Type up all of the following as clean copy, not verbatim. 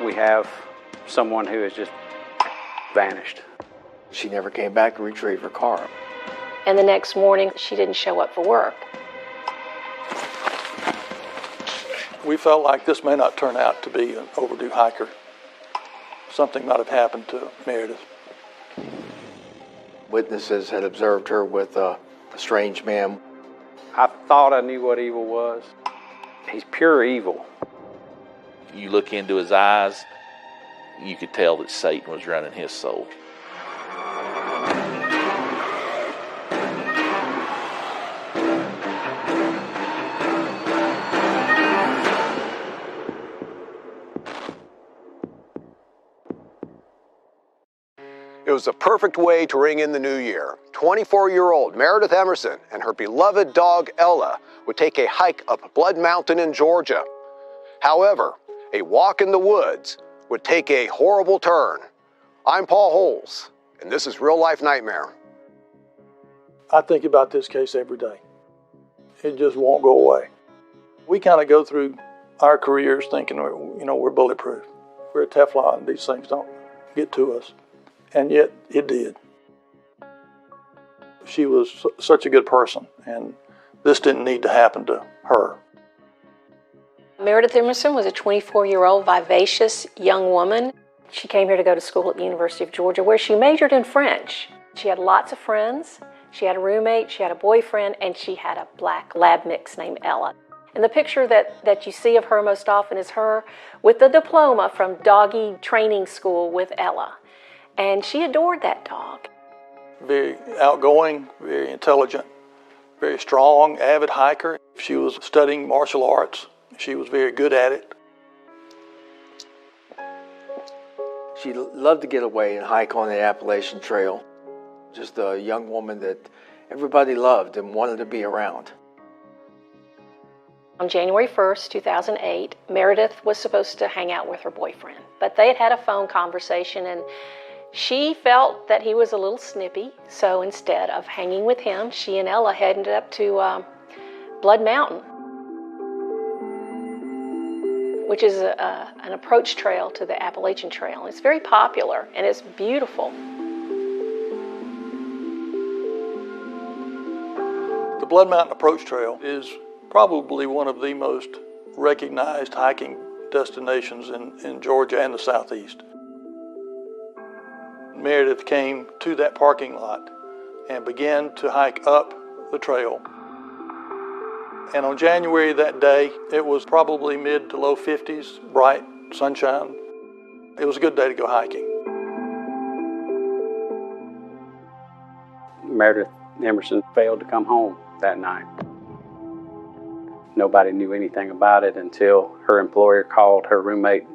we have someone who has just vanished. She never came back to retrieve her car. And the next morning, she didn't show up for work. We felt like this may not turn out to be an overdue hiker. Something might have happened to Meredith. Witnesses had observed her with a strange man. I thought I knew what evil was. He's pure evil. You look into his eyes, you could tell that Satan was running his soul. It was a perfect way to ring in the new year. 24-year-old Meredith Emerson and her beloved dog Ella would take a hike up Blood Mountain in Georgia. However, a walk in the woods would take a horrible turn. I'm Paul Holes, and this is Real Life Nightmare. I think about this case every day. It just won't go away. We kind of go through our careers thinking, we're bulletproof. We're Teflon, these things don't get to us. And yet, it did. She was such a good person, and this didn't need to happen to her. Meredith Emerson was a 24-year-old vivacious young woman. She came here to go to school at the University of Georgia, where she majored in French. She had lots of friends. She had a roommate, she had a boyfriend, and she had a black lab mix named Ella. And the picture that you see of her most often is her with the diploma from doggy training school with Ella. And she adored that dog. Very outgoing, very intelligent, very strong, avid hiker. She was studying martial arts. She was very good at it. She loved to get away and hike on the Appalachian Trail. Just a young woman that everybody loved and wanted to be around. On January 1st, 2008, Meredith was supposed to hang out with her boyfriend, but they had had a phone conversation and she felt that he was a little snippy, so instead of hanging with him, she and Ella headed up to Blood Mountain, which is an approach trail to the Appalachian Trail. It's very popular and it's beautiful. The Blood Mountain Approach Trail is probably one of the most recognized hiking destinations in Georgia and the Southeast. Meredith came to that parking lot and began to hike up the trail. And on January that day, it was probably mid to low 50s, bright sunshine. It was a good day to go hiking. Meredith Emerson failed to come home that night. Nobody knew anything about it until her employer called her roommate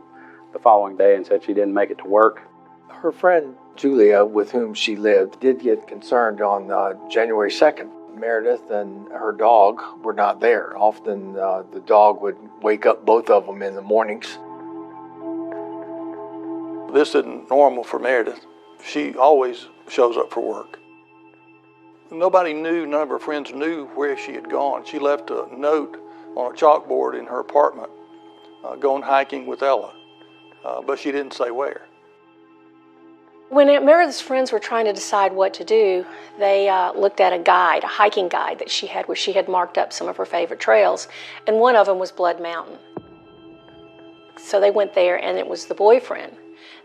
the following day and said she didn't make it to work. Her friend Julia, with whom she lived, did get concerned on January 2nd. Meredith and her dog were not there. Often the dog would wake up both of them in the mornings. This isn't normal for Meredith. She always shows up for work. Nobody knew, none of her friends knew where she had gone. She left a note on a chalkboard in her apartment, going hiking with Ella, but she didn't say where. When Meredith's friends were trying to decide what to do, they looked at a hiking guide that she had where she had marked up some of her favorite trails, and one of them was Blood Mountain. So they went there, and it was the boyfriend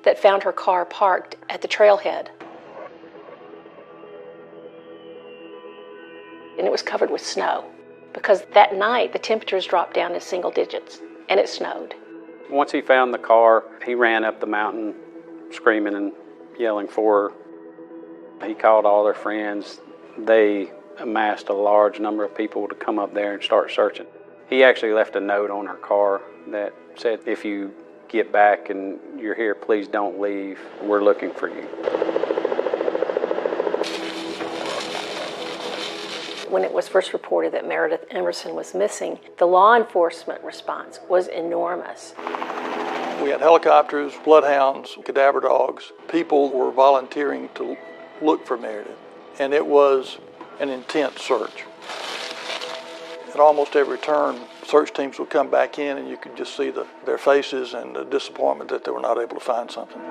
that found her car parked at the trailhead. And it was covered with snow, because that night the temperatures dropped down to single digits, and it snowed. Once he found the car, he ran up the mountain screaming and yelling for her. He called all their friends. They amassed a large number of people to come up there and start searching. He actually left a note on her car that said, "If you get back and you're here, please don't leave. We're looking for you." When it was first reported that Meredith Emerson was missing, the law enforcement response was enormous. We had helicopters, bloodhounds, cadaver dogs. People were volunteering to look for Meredith, and it was an intense search. At almost every turn, search teams would come back in and you could just see their faces and the disappointment that they were not able to find something.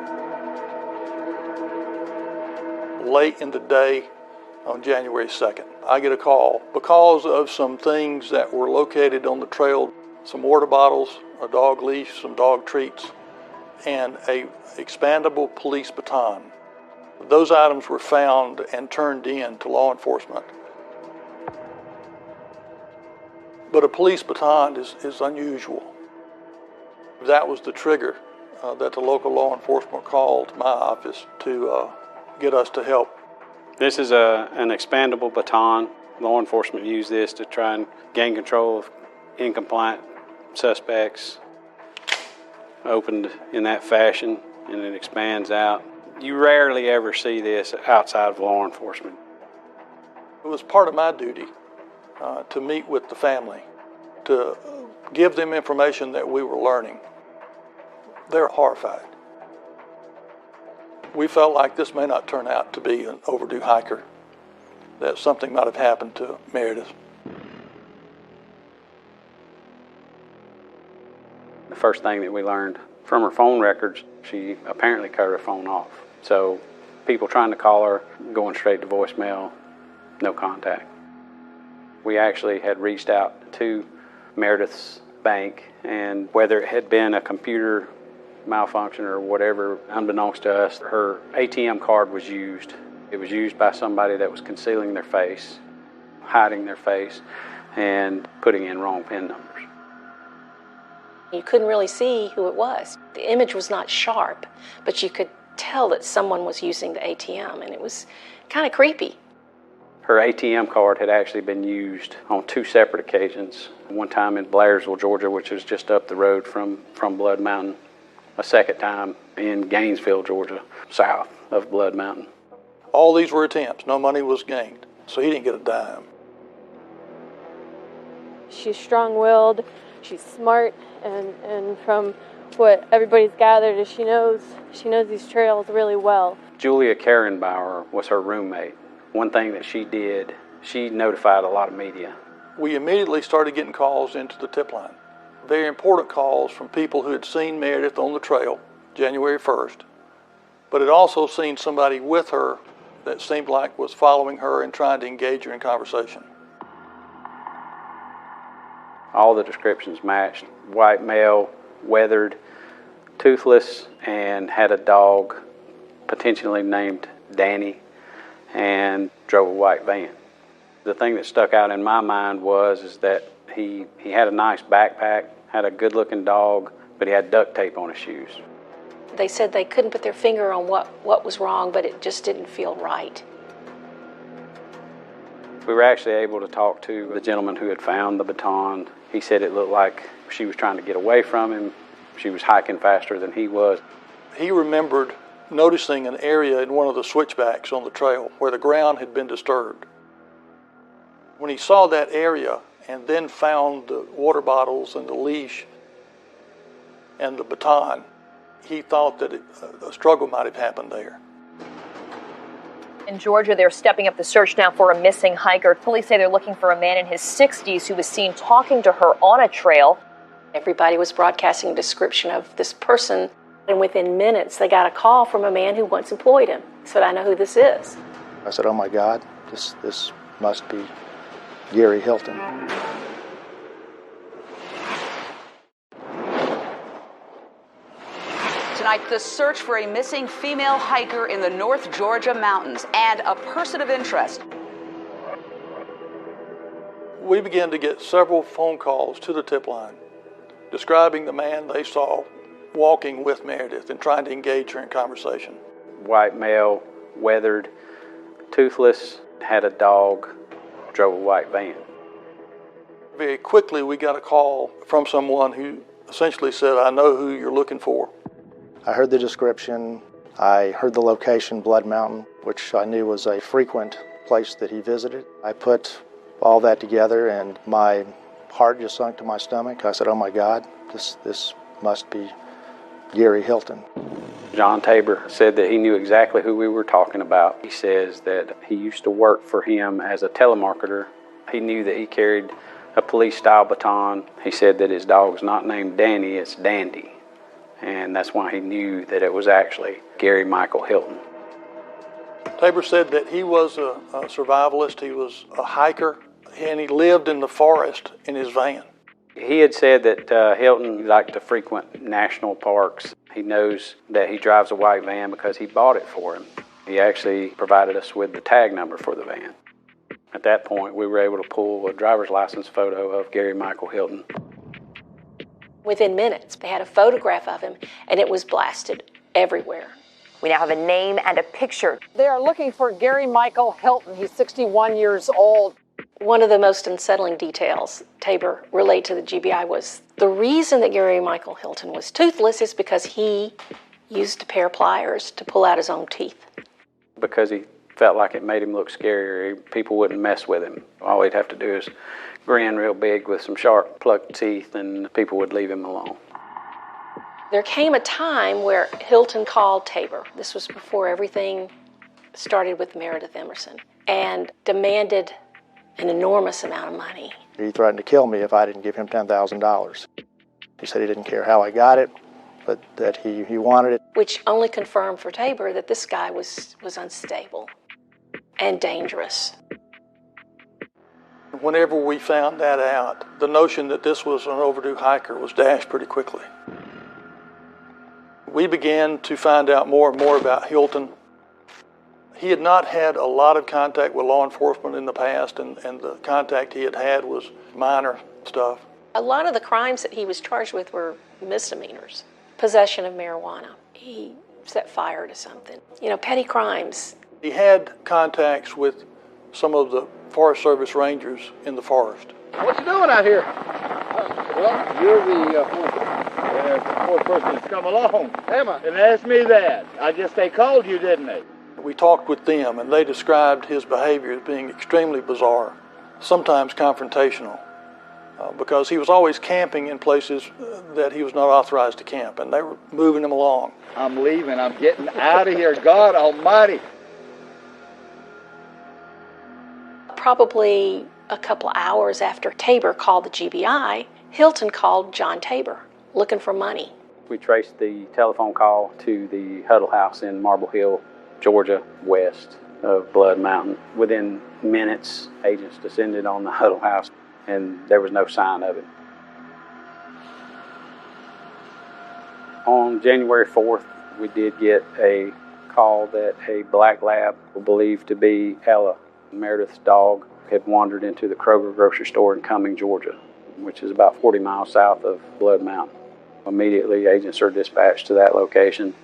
Late in the day on January 2nd, I get a call because of some things that were located on the trail, some water bottles, a dog leash, some dog treats, and a expandable police baton. Those items were found and turned in to law enforcement. But a police baton is unusual. That was the trigger that the local law enforcement called my office to get us to help. This is an expandable baton. Law enforcement use this to try and gain control of incompliant suspects. Opened in that fashion, and it expands out. You rarely ever see this outside of law enforcement. It was part of my duty to meet with the family, to give them information that we were learning. They're horrified. We felt like this may not turn out to be an overdue hiker, that something might have happened to Meredith. The first thing that we learned from her phone records, she apparently cut her phone off. So people trying to call her, going straight to voicemail, no contact. We actually had reached out to Meredith's bank, and whether it had been a computer malfunction or whatever, unbeknownst to us, her ATM card was used. It was used by somebody that was concealing their face, hiding their face, and putting in wrong PIN numbers. You couldn't really see who it was. The image was not sharp, but you could tell that someone was using the ATM, and it was kind of creepy. Her ATM card had actually been used on 2 separate occasions. One time in Blairsville, Georgia, which is just up the road from Blood Mountain. A second time in Gainesville, Georgia, south of Blood Mountain. All these were attempts. No money was gained, so he didn't get a dime. She's strong-willed, she's smart, and from what everybody's gathered is she knows these trails really well. Julia Karenbauer was her roommate. One thing that she did, she notified a lot of media. We immediately started getting calls into the tip line. Very important calls from people who had seen Meredith on the trail January 1st, but had also seen somebody with her that seemed like was following her and trying to engage her in conversation. All the descriptions matched. White male, weathered, toothless, and had a dog potentially named Danny, and drove a white van. The thing that stuck out in my mind is that he had a nice backpack, had a good-looking dog, but he had duct tape on his shoes. They said they couldn't put their finger on what was wrong, but it just didn't feel right. We were actually able to talk to the gentleman who had found the baton. He said it looked like she was trying to get away from him. She was hiking faster than he was. He remembered noticing an area in one of the switchbacks on the trail where the ground had been disturbed. When he saw that area and then found the water bottles and the leash and the baton, he thought that a struggle might have happened there. In Georgia, they're stepping up the search now for a missing hiker. Police say they're looking for a man in his 60s who was seen talking to her on a trail. Everybody was broadcasting a description of this person, and within minutes they got a call from a man who once employed him. He said, "I know who this is." I said, "Oh my God, this must be Gary Hilton." Tonight, the search for a missing female hiker in the North Georgia mountains and a person of interest. We began to get several phone calls to the tip line describing the man they saw walking with Meredith and trying to engage her in conversation. White male, weathered, toothless, had a dog, drove a white van. Very quickly, we got a call from someone who essentially said, "I know who you're looking for." I heard the description. I heard the location, Blood Mountain, which I knew was a frequent place that he visited. I put all that together and my heart just sunk to my stomach. I said, "Oh my God, this must be Gary Hilton." John Tabor said that he knew exactly who we were talking about. He says that he used to work for him as a telemarketer. He knew that he carried a police-style baton. He said that his dog's not named Danny, it's Dandy. And that's why he knew that it was actually Gary Michael Hilton. Tabor said that he was a survivalist, he was a hiker, and he lived in the forest in his van. He had said that Hilton liked to frequent national parks. He knows that he drives a white van because he bought it for him. He actually provided us with the tag number for the van. At that point, we were able to pull a driver's license photo of Gary Michael Hilton. Within minutes, they had a photograph of him, and it was blasted everywhere. We now have a name and a picture. They are looking for Gary Michael Hilton. He's 61 years old. One of the most unsettling details Tabor relayed to the GBI was the reason that Gary Michael Hilton was toothless is because he used a pair of pliers to pull out his own teeth. Because he felt like it made him look scarier, people wouldn't mess with him. All he'd have to do is grin real big with some sharp plucked teeth and people would leave him alone. There came a time where Hilton called Tabor. This was before everything started with Meredith Emerson, and demanded an enormous amount of money. He threatened to kill me if I didn't give him $10,000. He said he didn't care how I got it, but that he wanted it. Which only confirmed for Tabor that this guy was unstable and dangerous. Whenever we found that out, the notion that this was an overdue hiker was dashed pretty quickly. We began to find out more and more about Hilton. He had not had a lot of contact with law enforcement in the past, and the contact he had was minor stuff. A lot of the crimes that he was charged with were misdemeanors. Possession of marijuana. He set fire to something. You know, petty crimes. He had contacts with some of the Forest Service rangers in the forest. What you doing out here? Well, you're the fourth person that's come along. Am I? And asked me that. I guess they called you, didn't they? We talked with them, and they described his behavior as being extremely bizarre, sometimes confrontational, because he was always camping in places that he was not authorized to camp, and they were moving him along. I'm leaving. I'm getting out of here. God almighty. Probably a couple hours after Tabor called the GBI, Hilton called John Tabor looking for money. We traced the telephone call to the Huddle House in Marble Hill, Georgia, west of Blood Mountain. Within minutes, agents descended on the Huddle House, and there was no sign of it. On January 4th, we did get a call that a black lab, believed to be Ella, Meredith's dog, had wandered into the Kroger grocery store in Cumming, Georgia, which is about 40 miles south of Blood Mountain. Immediately, agents are dispatched to that location.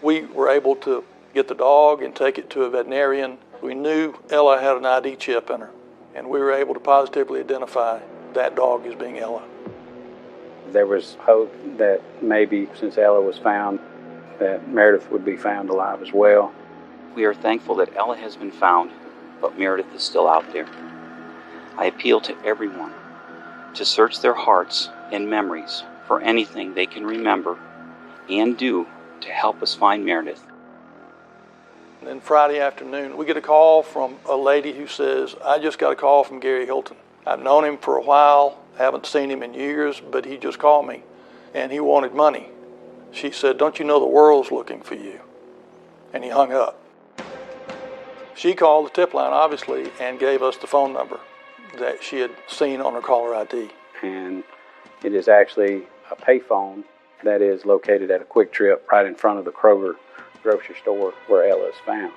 We were able to get the dog and take it to a veterinarian. We knew Ella had an ID chip in her, and we were able to positively identify that dog as being Ella. There was hope that maybe since Ella was found, that Meredith would be found alive as well. We are thankful that Ella has been found, but Meredith is still out there. I appeal to everyone to search their hearts and memories for anything they can remember and do to help us find Meredith. And then Friday afternoon, we get a call from a lady who says, I just got a call from Gary Hilton. I've known him for a while, haven't seen him in years, but he just called me, and he wanted money. She said, don't you know the world's looking for you? And he hung up. She called the tip line, obviously, and gave us the phone number that she had seen on her caller ID. And it is actually a payphone that is located at a Quick Trip right in front of the Kroger grocery store where Ella is found.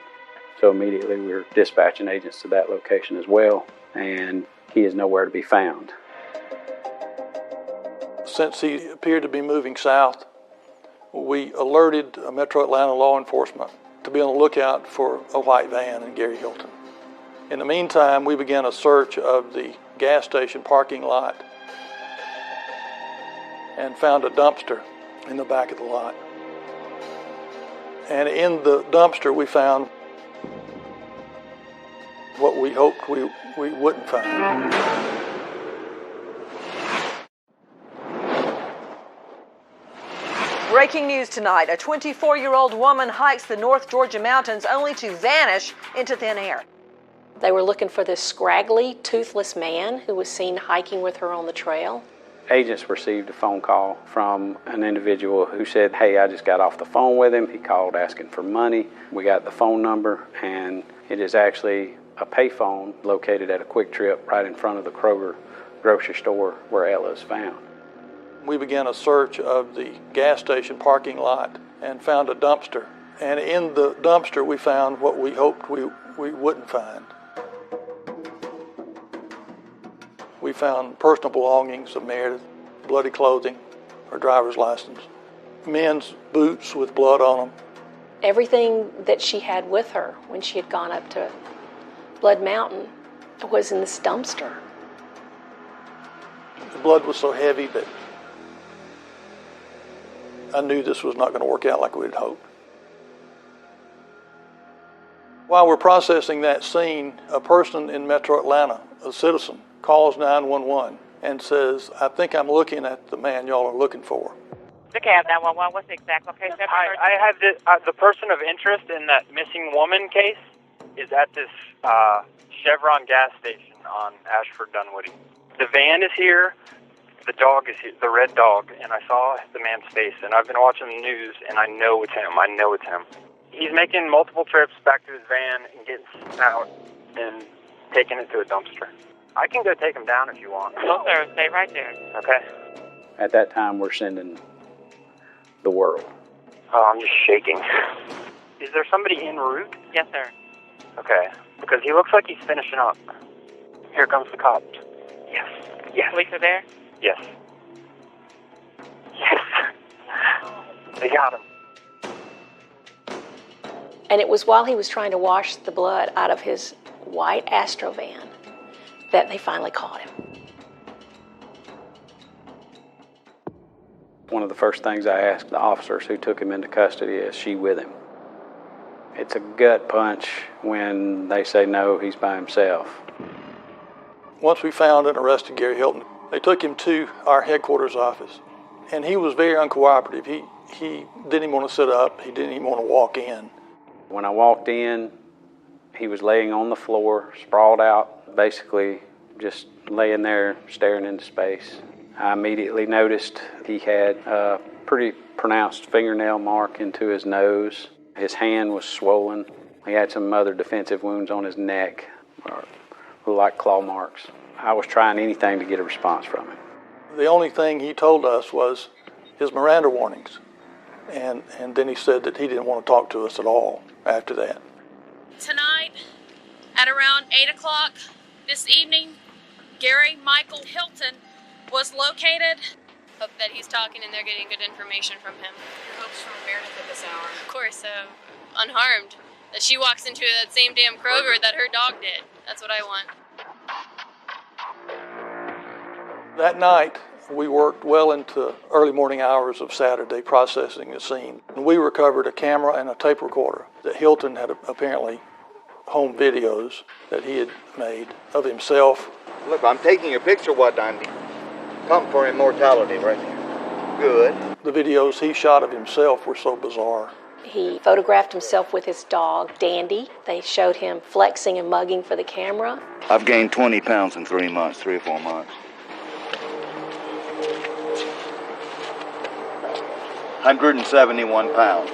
So immediately we were dispatching agents to that location as well, and he is nowhere to be found. Since he appeared to be moving south, we alerted Metro Atlanta law enforcement to be on the lookout for a white van and Gary Hilton. In the meantime, we began a search of the gas station parking lot and found a dumpster in the back of the lot. And in the dumpster, we found what we hoped we wouldn't find. Breaking news tonight. A 24-year-old woman hikes the North Georgia mountains only to vanish into thin air. They were looking for this scraggly, toothless man who was seen hiking with her on the trail. Agents received a phone call from an individual who said, hey, I just got off the phone with him. He called asking for money. We got the phone number, and it is actually a payphone located at a Quick Trip right in front of the Kroger grocery store where Ella is found. We began a search of the gas station parking lot and found a dumpster. And in the dumpster, we found what we hoped we wouldn't find. We found personal belongings of Meredith, bloody clothing, her driver's license, men's boots with blood on them. Everything that she had with her when she had gone up to Blood Mountain was in this dumpster. The blood was so heavy that I knew this was not going to work out like we had hoped. While we're processing that scene, a person in Metro Atlanta, a citizen, calls 911 and says, I think I'm looking at the man y'all are looking for. Okay, 911, what's the exact location? I have the person of interest in that missing woman case is at this Chevron gas station on Ashford Dunwoody. The van is here, the dog is here, the red dog, and I saw the man's face, and I've been watching the news, and I know it's him. He's making multiple trips back to his van and getting out and taking it to a dumpster. I can go take him down if you want. No, sir, stay right there. Okay. At that time, we're sending the world. Oh, I'm just shaking. Is there somebody en route? Yes, sir. Okay, because he looks like he's finishing up. Here comes the cops. Yes. Police are there? Yes. Yes. They got him. And it was while he was trying to wash the blood out of his white Astrovan that they finally caught him. One of the first things I asked the officers who took him into custody is she with him? It's a gut punch when they say no, he's by himself. Once we found and arrested Gary Hilton, they took him to our headquarters office, and he was very uncooperative. He didn't even want to sit up. He didn't even want to walk in. When I walked in, he was laying on the floor, sprawled out, basically just laying there staring into space. I immediately noticed he had a pretty pronounced fingernail mark into his nose. His hand was swollen. He had some other defensive wounds on his neck, like claw marks. I was trying anything to get a response from him. The only thing he told us was his Miranda warnings. And then he said that he didn't want to talk to us at all after that. Tonight, at around 8 o'clock this evening, Gary Michael Hilton was located. Hope that he's talking and they're getting good information from him. Your hopes from Meredith at this hour? Of course, unharmed. That she walks into that same damn Kroger that her dog did. That's what I want. That night, we worked well into early morning hours of Saturday processing the scene. And we recovered a camera and a tape recorder that Hilton had apparently home videos that he had made of himself. Look, I'm taking a picture of what I'm doing. Come for immortality right here. Good. The videos he shot of himself were so bizarre. He photographed himself with his dog, Dandy. They showed him flexing and mugging for the camera. I've gained 20 pounds in 3 months, 3 or 4 months. 171 pounds.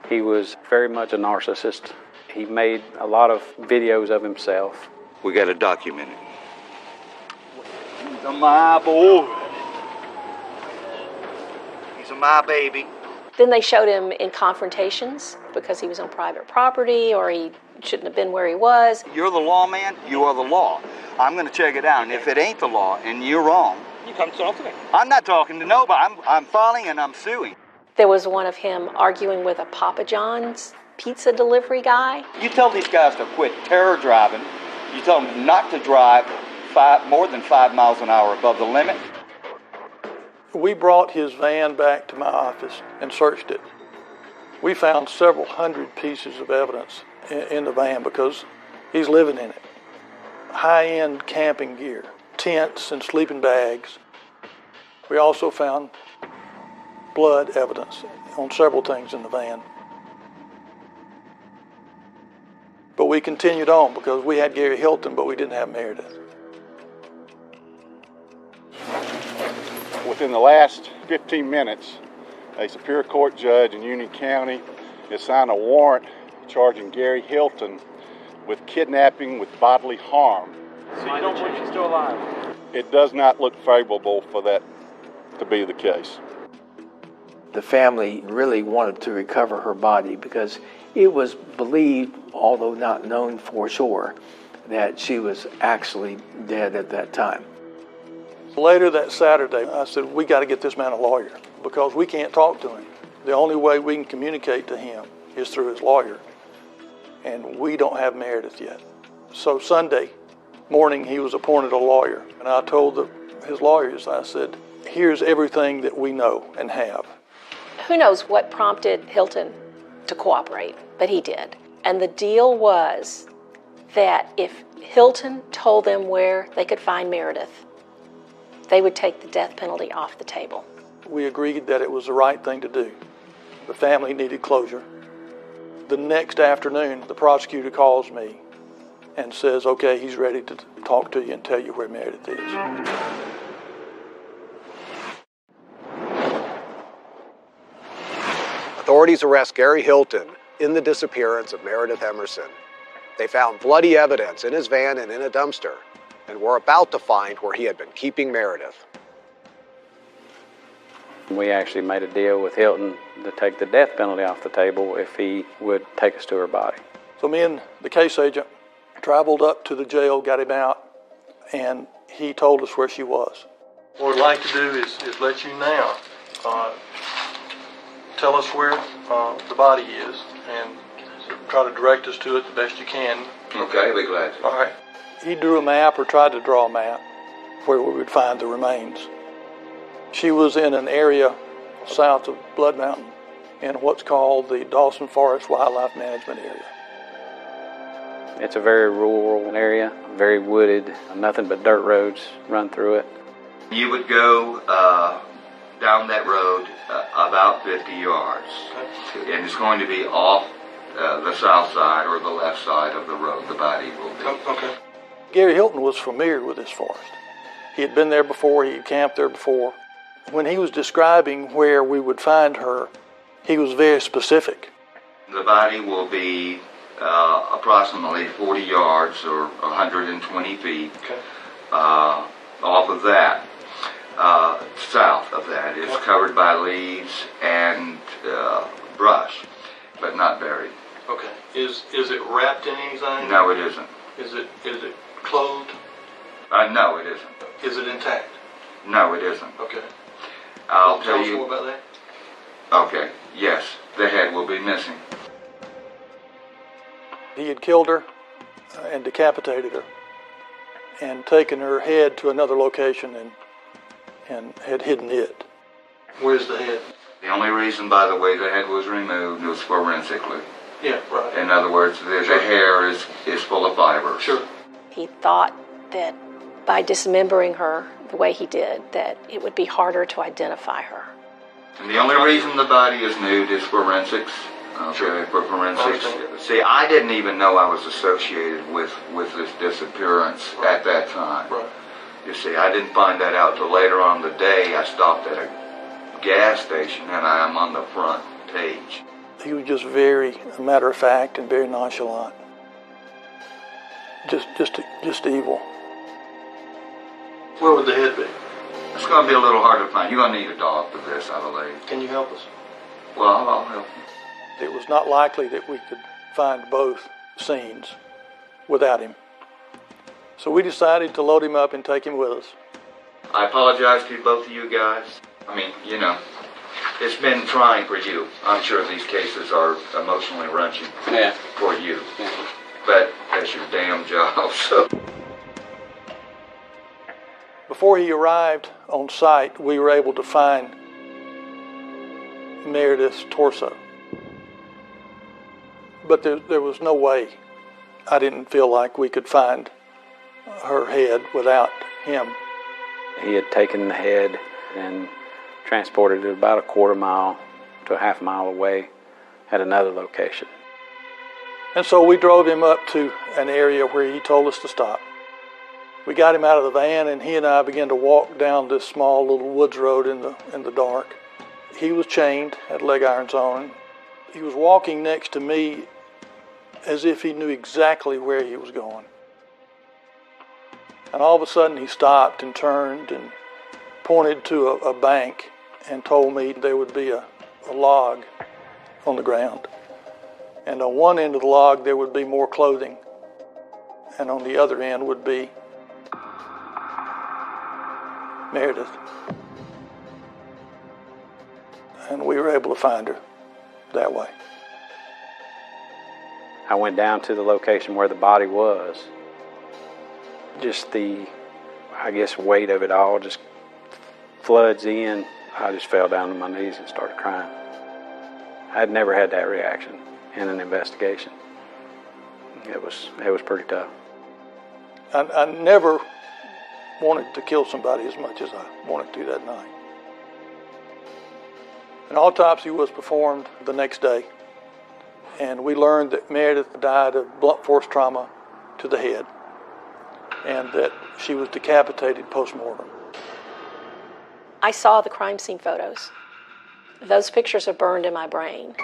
He was very much a narcissist. He made a lot of videos of himself. We got to document it. He's a my boy. He's a my baby. Then they showed him in confrontations because he was on private property or he shouldn't have been where he was. You're the lawman, you are the law. I'm going to check it out, and if it ain't the law and you're wrong, you come talk to me. I'm not talking to nobody. I'm filing and I'm suing. There was one of him arguing with a Papa John's pizza delivery guy. You tell these guys to quit terror driving. You tell them not to drive more than 5 miles an hour above the limit. We brought his van back to my office and searched it. We found several hundred pieces of evidence in the van because he's living in it. High-end camping gear, tents and sleeping bags. We also found blood evidence on several things in the van. But we continued on because we had Gary Hilton, but we didn't have Meredith. Within the last 15 minutes, a Superior Court judge in Union County has signed a warrant charging Gary Hilton with kidnapping with bodily harm. So you don't believe she's still alive? It does not look favorable for that to be the case. The family really wanted to recover her body because it was believed, although not known for sure, that she was actually dead at that time. Later that Saturday, I said, we got to get this man a lawyer because we can't talk to him. The only way we can communicate to him is through his lawyer. And we don't have Meredith yet. So Sunday morning, he was appointed a lawyer. And I told his lawyers, I said, here's everything that we know and have. Who knows what prompted Hilton to cooperate, but he did. And the deal was that if Hilton told them where they could find Meredith, they would take the death penalty off the table. We agreed that it was the right thing to do. The family needed closure. The next afternoon, the prosecutor calls me and says, okay, he's ready to talk to you and tell you where Meredith is. Authorities arrest Gary Hilton in the disappearance of Meredith Emerson. They found bloody evidence in his van and in a dumpster, and were about to find where he had been keeping Meredith. We actually made a deal with Hilton to take the death penalty off the table if he would take us to her body. So me and the case agent traveled up to the jail, got him out, and he told us where she was. What we'd like to do is let you now tell us where the body is and try to direct us to it the best you can. Okay, I'll be glad to. All right. He drew a map or tried to draw a map where we would find the remains. She was in an area south of Blood Mountain in what's called the Dawson Forest Wildlife Management Area. It's a very rural area, very wooded, nothing but dirt roads run through it. You would go down that road about 50 yards, and it's going to be off the south side or the left side of the road the body will be. Okay. Gary Hilton was familiar with this forest. He had been there before, he had camped there before. When he was describing where we would find her, he was very specific. The body will be approximately 40 yards or 120 feet off of that. South of that is covered by leaves and brush, but not buried. Okay. Is it wrapped in anything? No, it isn't. Is it clothed? No, it isn't. Is it intact? No, it isn't. Okay. I'll tell us you more about that. Okay. Yes, the head will be missing. He had killed her and decapitated her and taken her head to another location and had hidden it. Where's the head? The only reason, by the way, the head was removed was forensically. Yeah, right. In other words, the hair is full of fibers. Sure. He thought that by dismembering her the way he did, that it would be harder to identify her. And the only reason the body is nude is forensics. Okay, for forensics. See, I didn't even know I was associated with this disappearance at that time. Right. You see, I didn't find that out till later on the day. I stopped at a gas station and I am on the front page. He was just very matter of fact and very nonchalant. Just evil. Where would the head be? It's going to be a little hard to find. You're going to need a dog for this, I believe. Can you help us? Well, I'll help you. It was not likely that we could find both scenes without him. So we decided to load him up and take him with us. I apologize to both of you guys. I mean, you know, it's been trying for you. I'm sure these cases are emotionally wrenching for you. Yeah. But that's your damn job, so. Before he arrived on site, we were able to find Meredith's torso. But there was no way. I didn't feel like we could find her head without him. He had taken the head and transported it about a quarter mile to a half mile away at another location. And so we drove him up to an area where he told us to stop. We got him out of the van, and he and I began to walk down this small little woods road in the dark. He was chained, had leg irons on. He was walking next to me as if he knew exactly where he was going. And all of a sudden he stopped and turned and pointed to a bank and told me there would be a log on the ground. And on one end of the log there would be more clothing, and on the other end would be Meredith. And we were able to find her that way. I went down to the location where the body was. Just the, I guess, weight of it all just floods in. I just fell down to my knees and started crying. I'd never had that reaction in an investigation. It was pretty tough. I never wanted to kill somebody as much as I wanted to that night. An autopsy was performed the next day, and we learned that Meredith died of blunt force trauma to the head, and that she was decapitated post-mortem. I saw the crime scene photos. Those pictures are burned in my brain.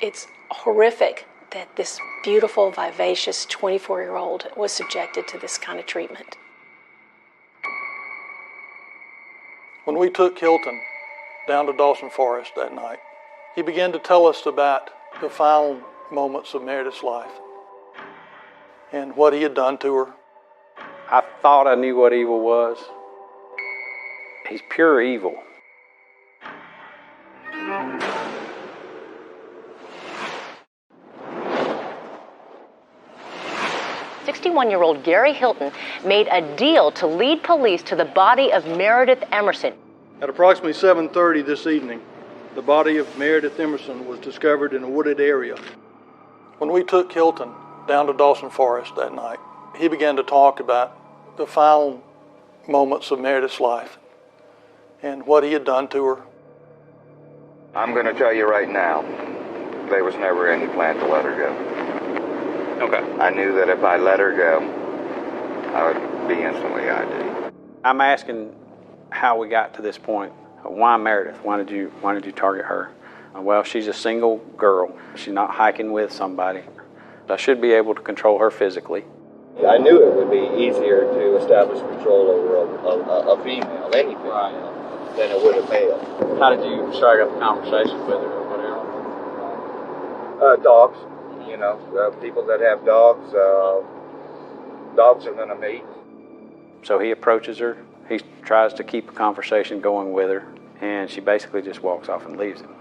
It's horrific that this beautiful, vivacious 24-year-old was subjected to this kind of treatment. When we took Hilton down to Dawson Forest that night, he began to tell us about the final moments of Meredith's life and what he had done to her. I thought I knew what evil was. He's pure evil. "61-year-old Gary Hilton made a deal to lead police to the body of Meredith Emerson. At approximately 7:30 this evening, the body of Meredith Emerson was discovered in a wooded area. When we took Hilton down to Dawson Forest that night, he began to talk about the final moments of Meredith's life and what he had done to her. I'm going to tell you right now, there was never any plan to let her go. Okay. I knew that if I let her go, I would be instantly ID. I'm asking how we got to this point. Why Meredith? Why did you target her? Well, she's a single girl. She's not hiking with somebody. I should be able to control her physically. I knew it would be easier to establish control over a female, any female, than it would a male. How did you strike up a conversation with her or whatever? Dogs, people that have dogs, dogs are going to mate. So he approaches her. He tries to keep a conversation going with her, and she basically just walks off and leaves him.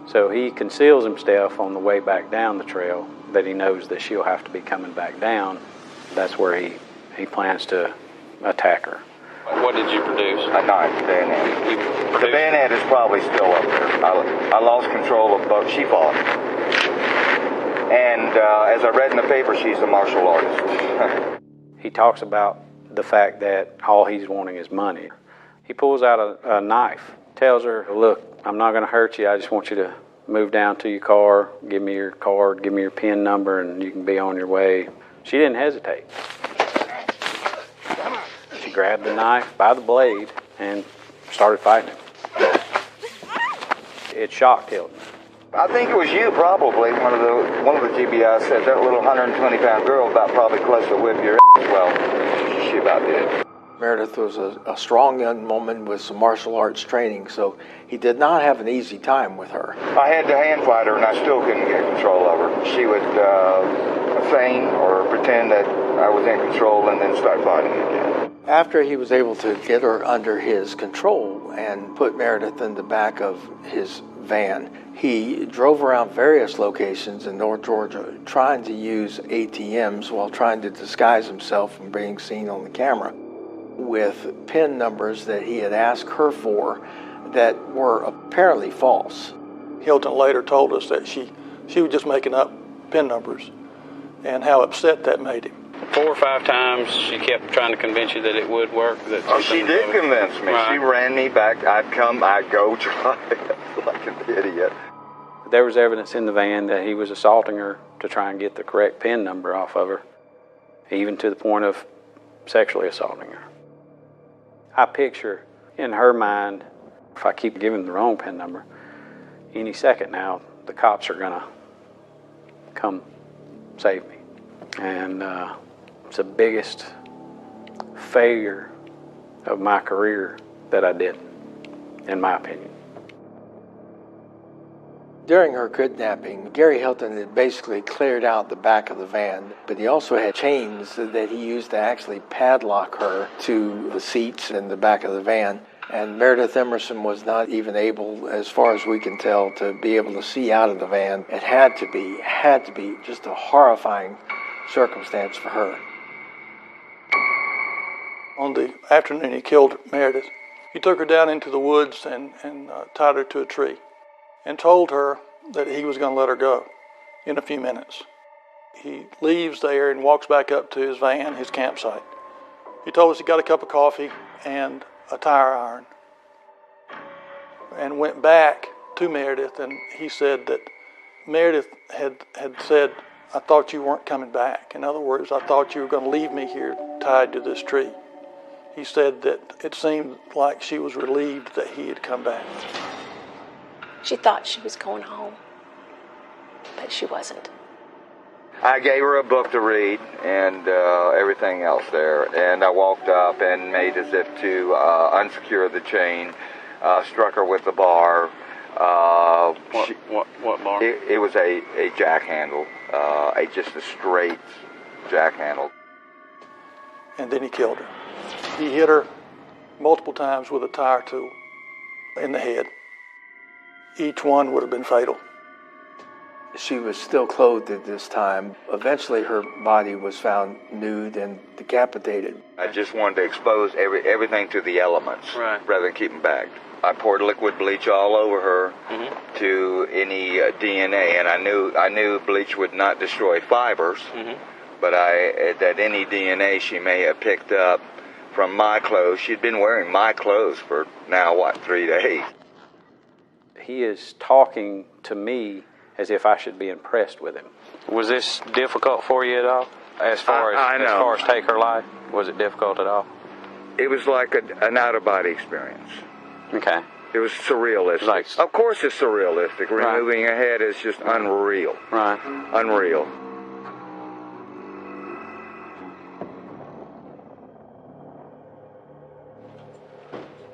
So he conceals himself on the way back down the trail, that he knows that she'll have to be coming back down. That's where he plans to attack her. What did you produce? A knife, bayonet. The bayonet is probably still up there. I lost control of both. She fought. And as I read in the paper, she's a martial artist. He talks about the fact that all he's wanting is money. He pulls out a knife, tells her, "Look, I'm not going to hurt you. I just want you to move down to your car, give me your card, give me your PIN number, and you can be on your way." She didn't hesitate. She grabbed the knife by the blade and started fighting him. It shocked Hilton. I think it was you, probably. One of the GBIs said that little 120-pound girl about probably close to whip your ass. Well, she about did. Meredith was a strong young woman with some martial arts training, so he did not have an easy time with her. I had to hand fight her, and I still couldn't get control of her. She would feign or pretend that I was in control and then start fighting again. After he was able to get her under his control and put Meredith in the back of his van, he drove around various locations in North Georgia trying to use ATMs while trying to disguise himself from being seen on the camera with PIN numbers that he had asked her for that were apparently false. Hilton later told us that she was just making up PIN numbers and how upset that made him. 4 or 5 times she kept trying to convince you that it would work. She did convince me. Right. She ran me back. I'd go try like an idiot. There was evidence in the van that he was assaulting her to try and get the correct PIN number off of her, even to the point of sexually assaulting her. I picture in her mind, if I keep giving the wrong PIN number, any second now, the cops are gonna come save me. And it's the biggest failure of my career that I did, in my opinion. During her kidnapping, Gary Hilton had basically cleared out the back of the van, but he also had chains that he used to actually padlock her to the seats in the back of the van. And Meredith Emerson was not even able, as far as we can tell, to be able to see out of the van. It had to be just a horrifying circumstance for her. On the afternoon he killed Meredith, he took her down into the woods and tied her to a tree and told her that he was going to let her go in a few minutes. He leaves there and walks back up to his van, his campsite. He told us he got a cup of coffee and a tire iron and went back to Meredith, and he said that Meredith had said, "I thought you weren't coming back." In other words, "I thought you were going to leave me here tied to this tree." He said that it seemed like she was relieved that he had come back. She thought she was going home, but she wasn't. I gave her a book to read and everything else there, and I walked up and made as if to unsecure the chain, struck her with the bar. What bar? It was a jack handle, just a straight jack handle. And then he killed her. He hit her multiple times with a tire tool in the head. Each one would have been fatal. She was still clothed at this time. Eventually her body was found nude and decapitated. I just wanted to expose everything to the elements rather than keep them bagged. I poured liquid bleach all over her to any DNA, and I knew bleach would not destroy fibers, but that any DNA she may have picked up from my clothes. She'd been wearing my clothes for now, 3 days. He is talking to me as if I should be impressed with him. Was this difficult for you at all? As far as take her life, was it difficult at all? It was like an out-of-body experience. Okay. It was surrealistic. Of course it's surrealistic. Removing a head is just unreal. Right. Unreal.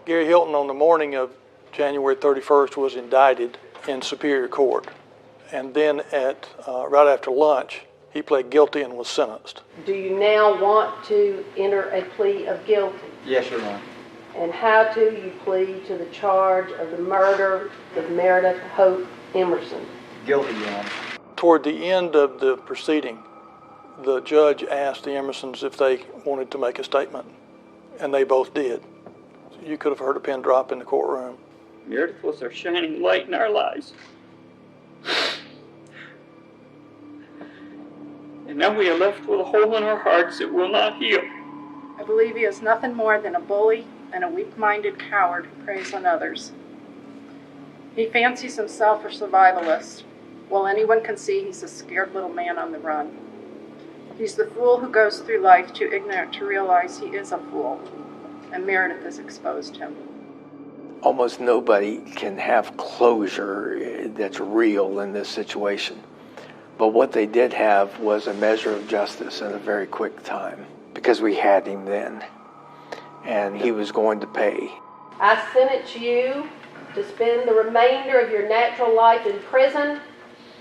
Gary Hilton, on the morning of January 31st, was indicted in Superior Court. And then right after lunch, he pled guilty and was sentenced. Do you now want to enter a plea of guilty? Yes, Your Honor. And how do you plead to the charge of the murder of Meredith Hope Emerson? Guilty, Your Honor. Toward the end of the proceeding, the judge asked the Emersons if they wanted to make a statement, and they both did. You could have heard a pin drop in the courtroom. Meredith was our shining light in our lives. And now we are left with a hole in our hearts that will not heal. I believe he is nothing more than a bully and a weak-minded coward who preys on others. He fancies himself a survivalist, while anyone can see he's a scared little man on the run. He's the fool who goes through life too ignorant to realize he is a fool, and Meredith has exposed him. Almost nobody can have closure that's real in this situation. But what they did have was a measure of justice in a very quick time, because we had him then, and he was going to pay. I sentence you to spend the remainder of your natural life in prison.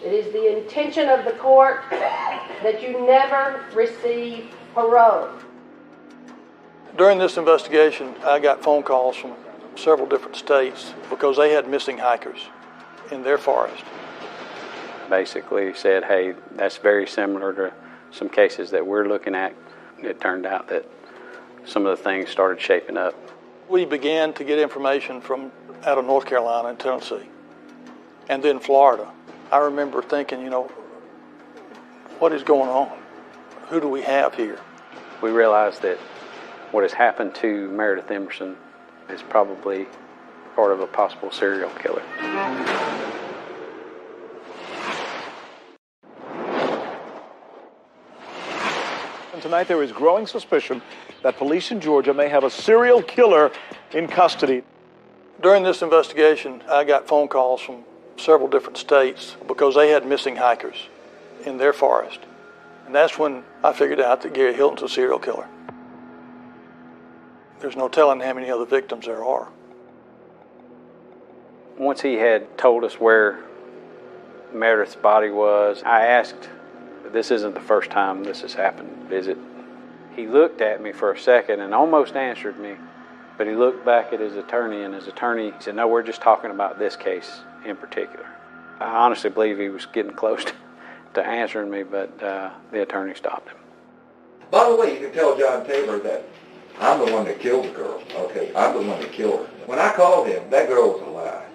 It is the intention of the court that you never receive parole. During this investigation, I got phone calls from several different states because they had missing hikers in their forest. Basically said, hey, that's very similar to some cases that we're looking at. It turned out that some of the things started shaping up. We began to get information from out of North Carolina and Tennessee, and then Florida. I remember thinking, what is going on? Who do we have here? We realized that what has happened to Meredith Emerson is probably part of a possible serial killer. And tonight there is growing suspicion that police in Georgia may have a serial killer in custody. During this investigation, I got phone calls from several different states because they had missing hikers in their forest. And that's when I figured out that Gary Hilton's a serial killer. There's no telling how many other victims there are. Once he had told us where Meredith's body was, I asked, this isn't the first time this has happened, is it? He looked at me for a second and almost answered me, but he looked back at his attorney, and his attorney said, no, we're just talking about this case in particular. I honestly believe he was getting close to answering me, but the attorney stopped him. By the way, you can tell John Taylor that I'm the one that killed the girl, okay? I'm the one that killed her. When I called him, that girl was alive.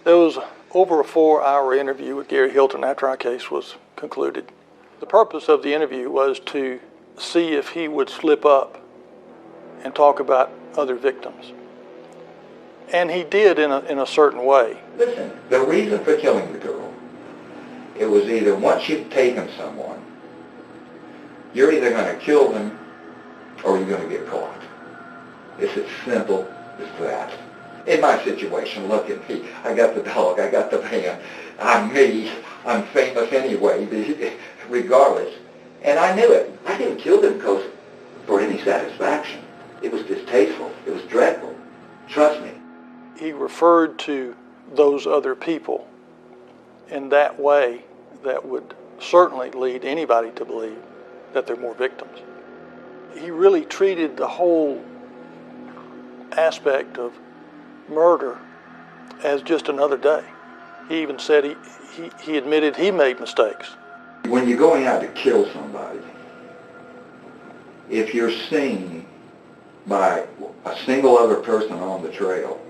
There was over a 4-hour interview with Gary Hilton after our case was concluded. The purpose of the interview was to see if he would slip up and talk about other victims. And he did in a certain way. Listen, the reason for killing the girl, it was either once you've taken someone, you're either going to kill them or you're going to get caught. It's as simple as that. In my situation, look at me. I got the dog, I got the van. I'm me. I'm famous anyway, regardless. And I knew it. I didn't kill them because for any satisfaction. It was distasteful. It was dreadful. Trust me. He referred to those other people in that way that would certainly lead anybody to believe that there are more victims. He really treated the whole aspect of murder as just another day. He even said he admitted he made mistakes. When you're going out to kill somebody, if you're seen by a single other person on the trail,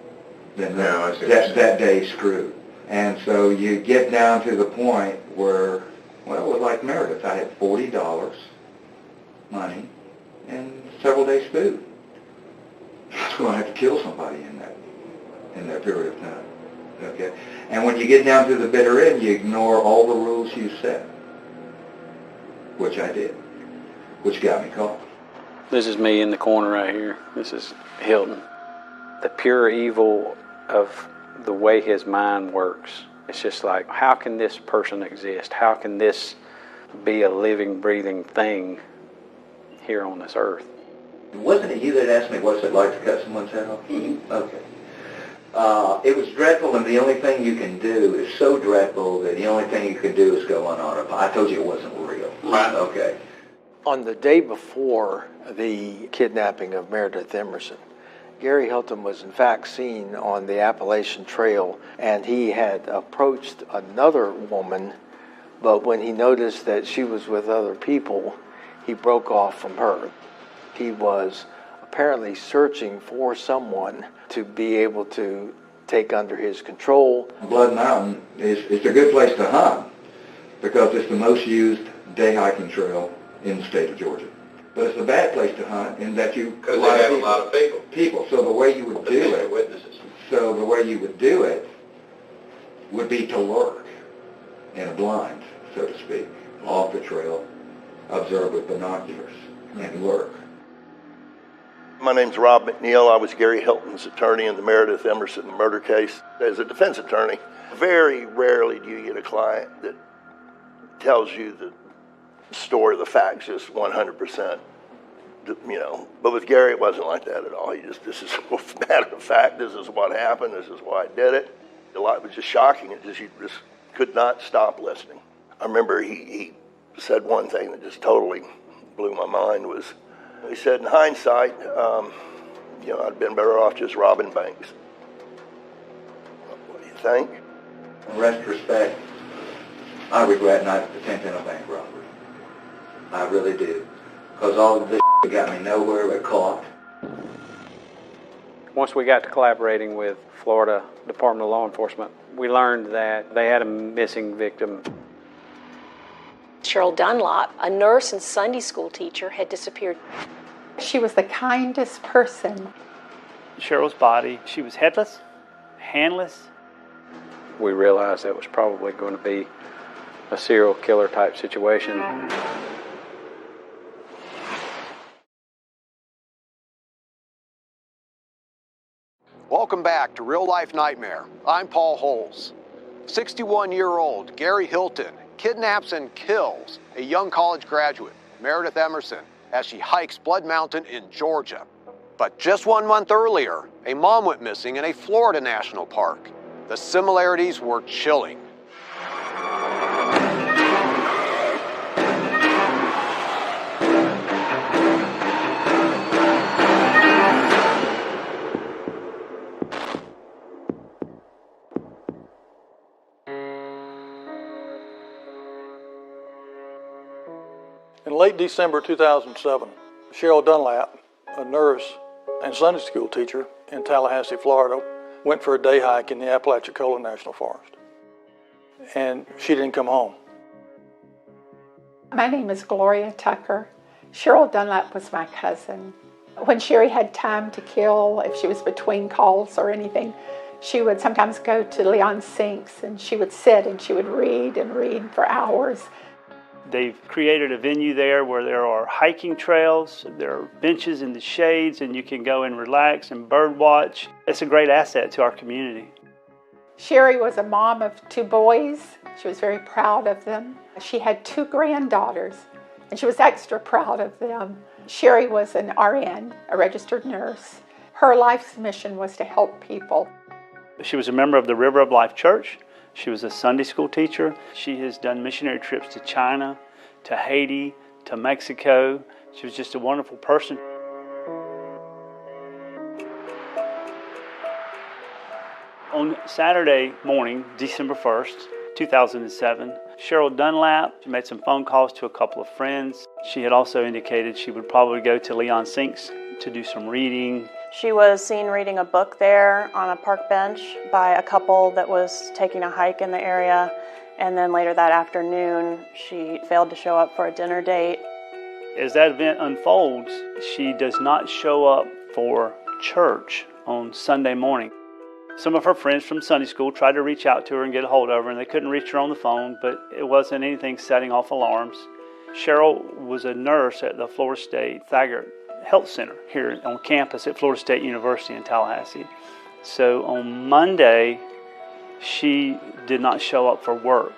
then that day's screwed. And so you get down to the point where, well, it was like Meredith. I had $40 money and several days food. I was going to have to kill somebody in that period of time. Okay? And when you get down to the bitter end, you ignore all the rules you set, which I did, which got me caught. This is me in the corner right here. This is Hilton. The pure evil of the way his mind works. It's just like, how can this person exist? How can this be a living, breathing thing here on this earth? Wasn't it you that asked me what's it like to cut someone's head off? Mm-hmm. Okay. It was dreadful, and the only thing you can do is so dreadful that the only thing you can do is go on autopilot. I told you it wasn't real. Right. Okay. On the day before the kidnapping of Meredith Emerson, Gary Hilton was in fact seen on the Appalachian Trail, and he had approached another woman, but when he noticed that she was with other people, he broke off from her. He was apparently searching for someone to be able to take under his control. Blood Mountain is a good place to hunt because it's the most used day hiking trail in the state of Georgia. But it's a bad place to hunt in that you because they have a lot of people. So the way you would do it, witnesses. So the way you would do it would be to lurk in a blind, so to speak, off the trail, observe with binoculars, and lurk. My name's Rob McNeil. I was Gary Hilton's attorney in the Meredith Emerson murder case. As a defense attorney, very rarely do you get a client that tells you the story, the facts, just 100%. But with Gary, it wasn't like that at all. This is a matter of fact. This is what happened. This is why I did it. A lot was just shocking. He just could not stop listening. I remember he said one thing that just totally blew my mind was, he said, in hindsight, I'd been better off just robbing banks. What do you think? In retrospect, I regret not attempting a bank robbery. I really do. Because all of this got me nowhere but caught. Once we got to collaborating with Florida Department of Law Enforcement, we learned that they had a missing victim. Cheryl Dunlop, a nurse and Sunday school teacher, had disappeared. She was the kindest person. Cheryl's body, she was headless, handless. We realized that was probably going to be a serial killer type situation. Welcome back to Real Life Nightmare. I'm Paul Holes. 61-year-old Gary Hilton kidnaps and kills a young college graduate, Meredith Emerson, as she hikes Blood Mountain in Georgia. But just 1 month earlier, a mom went missing in a Florida national park. The similarities were chilling. In late December 2007, Cheryl Dunlap, a nurse and Sunday school teacher in Tallahassee, Florida, went for a day hike in the Apalachicola National Forest. And she didn't come home. My name is Gloria Tucker. Cheryl Dunlap was my cousin. When Sherry had time to kill, if she was between calls or anything, she would sometimes go to Leon Sinks and she would sit and she would read and read for hours. They've created a venue there where there are hiking trails, there are benches in the shades, and you can go and relax and bird watch. It's a great asset to our community. Sherry was a mom of 2 boys. She was very proud of them. She had 2 granddaughters, and she was extra proud of them. Sherry was an RN, a registered nurse. Her life's mission was to help people. She was a member of the River of Life Church. She was a Sunday school teacher. She has done missionary trips to China, to Haiti, to Mexico. She was just a wonderful person. On Saturday morning, December 1st, 2007, Cheryl Dunlap made some phone calls to a couple of friends. She had also indicated she would probably go to Leon Sinks to do some reading. She was seen reading a book there on a park bench by a couple that was taking a hike in the area, and then later that afternoon she failed to show up for a dinner date. As that event unfolds, she does not show up for church on Sunday morning. Some of her friends from Sunday school tried to reach out to her and get a hold of her, and they couldn't reach her on the phone, but it wasn't anything setting off alarms. Cheryl was a nurse at the Florida State Thaggart Health Center here on campus at Florida State University in Tallahassee. So on Monday, she did not show up for work.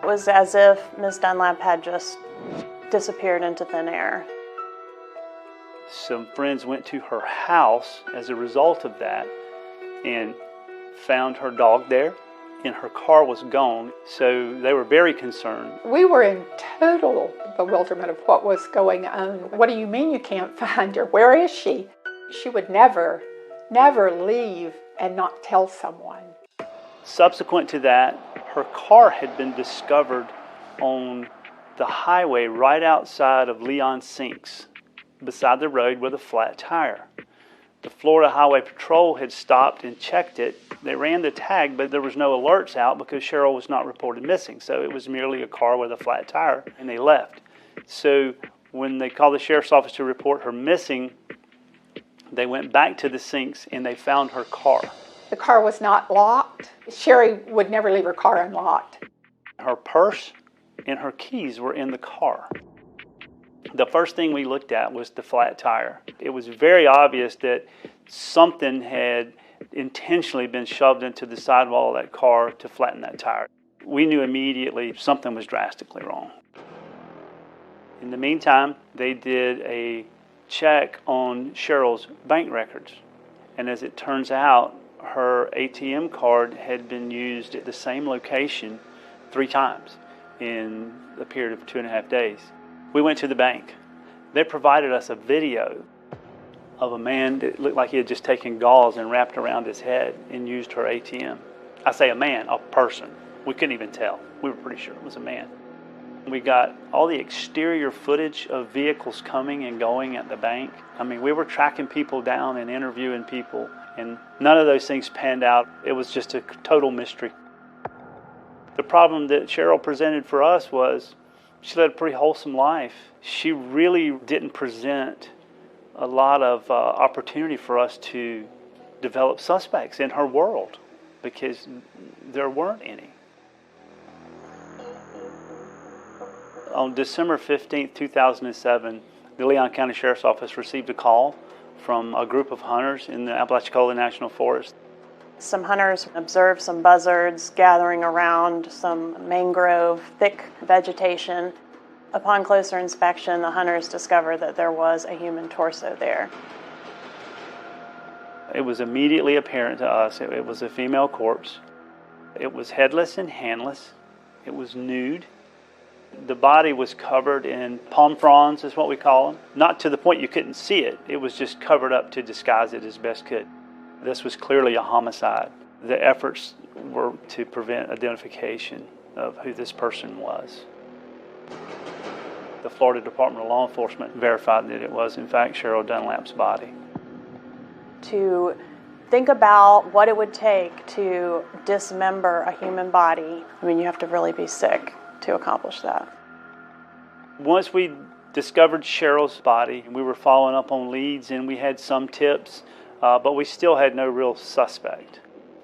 It was as if Ms. Dunlap had just disappeared into thin air. Some friends went to her house as a result of that and found her dog there, and her car was gone, so they were very concerned. We were in total bewilderment of what was going on. What do you mean you can't find her? Where is she? She would never leave and not tell someone. Subsequent to that, her car had been discovered on the highway right outside of Leon Sinks, beside the road with a flat tire. The Florida Highway Patrol had stopped and checked it. They ran the tag, but there was no alerts out because Cheryl was not reported missing. So it was merely a car with a flat tire, and they left. So when they called the sheriff's office to report her missing, they went back to the Sinks and they found her car. The car was not locked. Sherry would never leave her car unlocked. Her purse and her keys were in the car. The first thing we looked at was the flat tire. It was very obvious that something had intentionally been shoved into the sidewall of that car to flatten that tire. We knew immediately something was drastically wrong. In the meantime, they did a check on Cheryl's bank records. And as it turns out, her ATM card had been used at the same location 3 times in a period of 2.5 days. We went to the bank. They provided us a video of a man that looked like he had just taken gauze and wrapped around his head and used her ATM. I say a man, a person. We couldn't even tell. We were pretty sure it was a man. We got all the exterior footage of vehicles coming and going at the bank. I mean, we were tracking people down and interviewing people, and none of those things panned out. It was just a total mystery. The problem that Cheryl presented for us was she led a pretty wholesome life. She really didn't present a lot of opportunity for us to develop suspects in her world because there weren't any. On December 15th, 2007, the Leon County Sheriff's Office received a call from a group of hunters in the Apalachicola National Forest. Some hunters observed some buzzards gathering around some mangrove, thick vegetation. Upon closer inspection, the hunters discovered that there was a human torso there. It was immediately apparent to us it was a female corpse. It was headless and handless. It was nude. The body was covered in palm fronds, is what we call them. Not to the point you couldn't see it. It was just covered up to disguise it as best could. This was clearly a homicide. The efforts were to prevent identification of who this person was. The Florida Department of Law Enforcement verified that it was, in fact, Cheryl Dunlap's body. To think about what it would take to dismember a human body, I mean, you have to really be sick to accomplish that. Once we discovered Cheryl's body, we were following up on leads and we had some tips, but we still had no real suspect.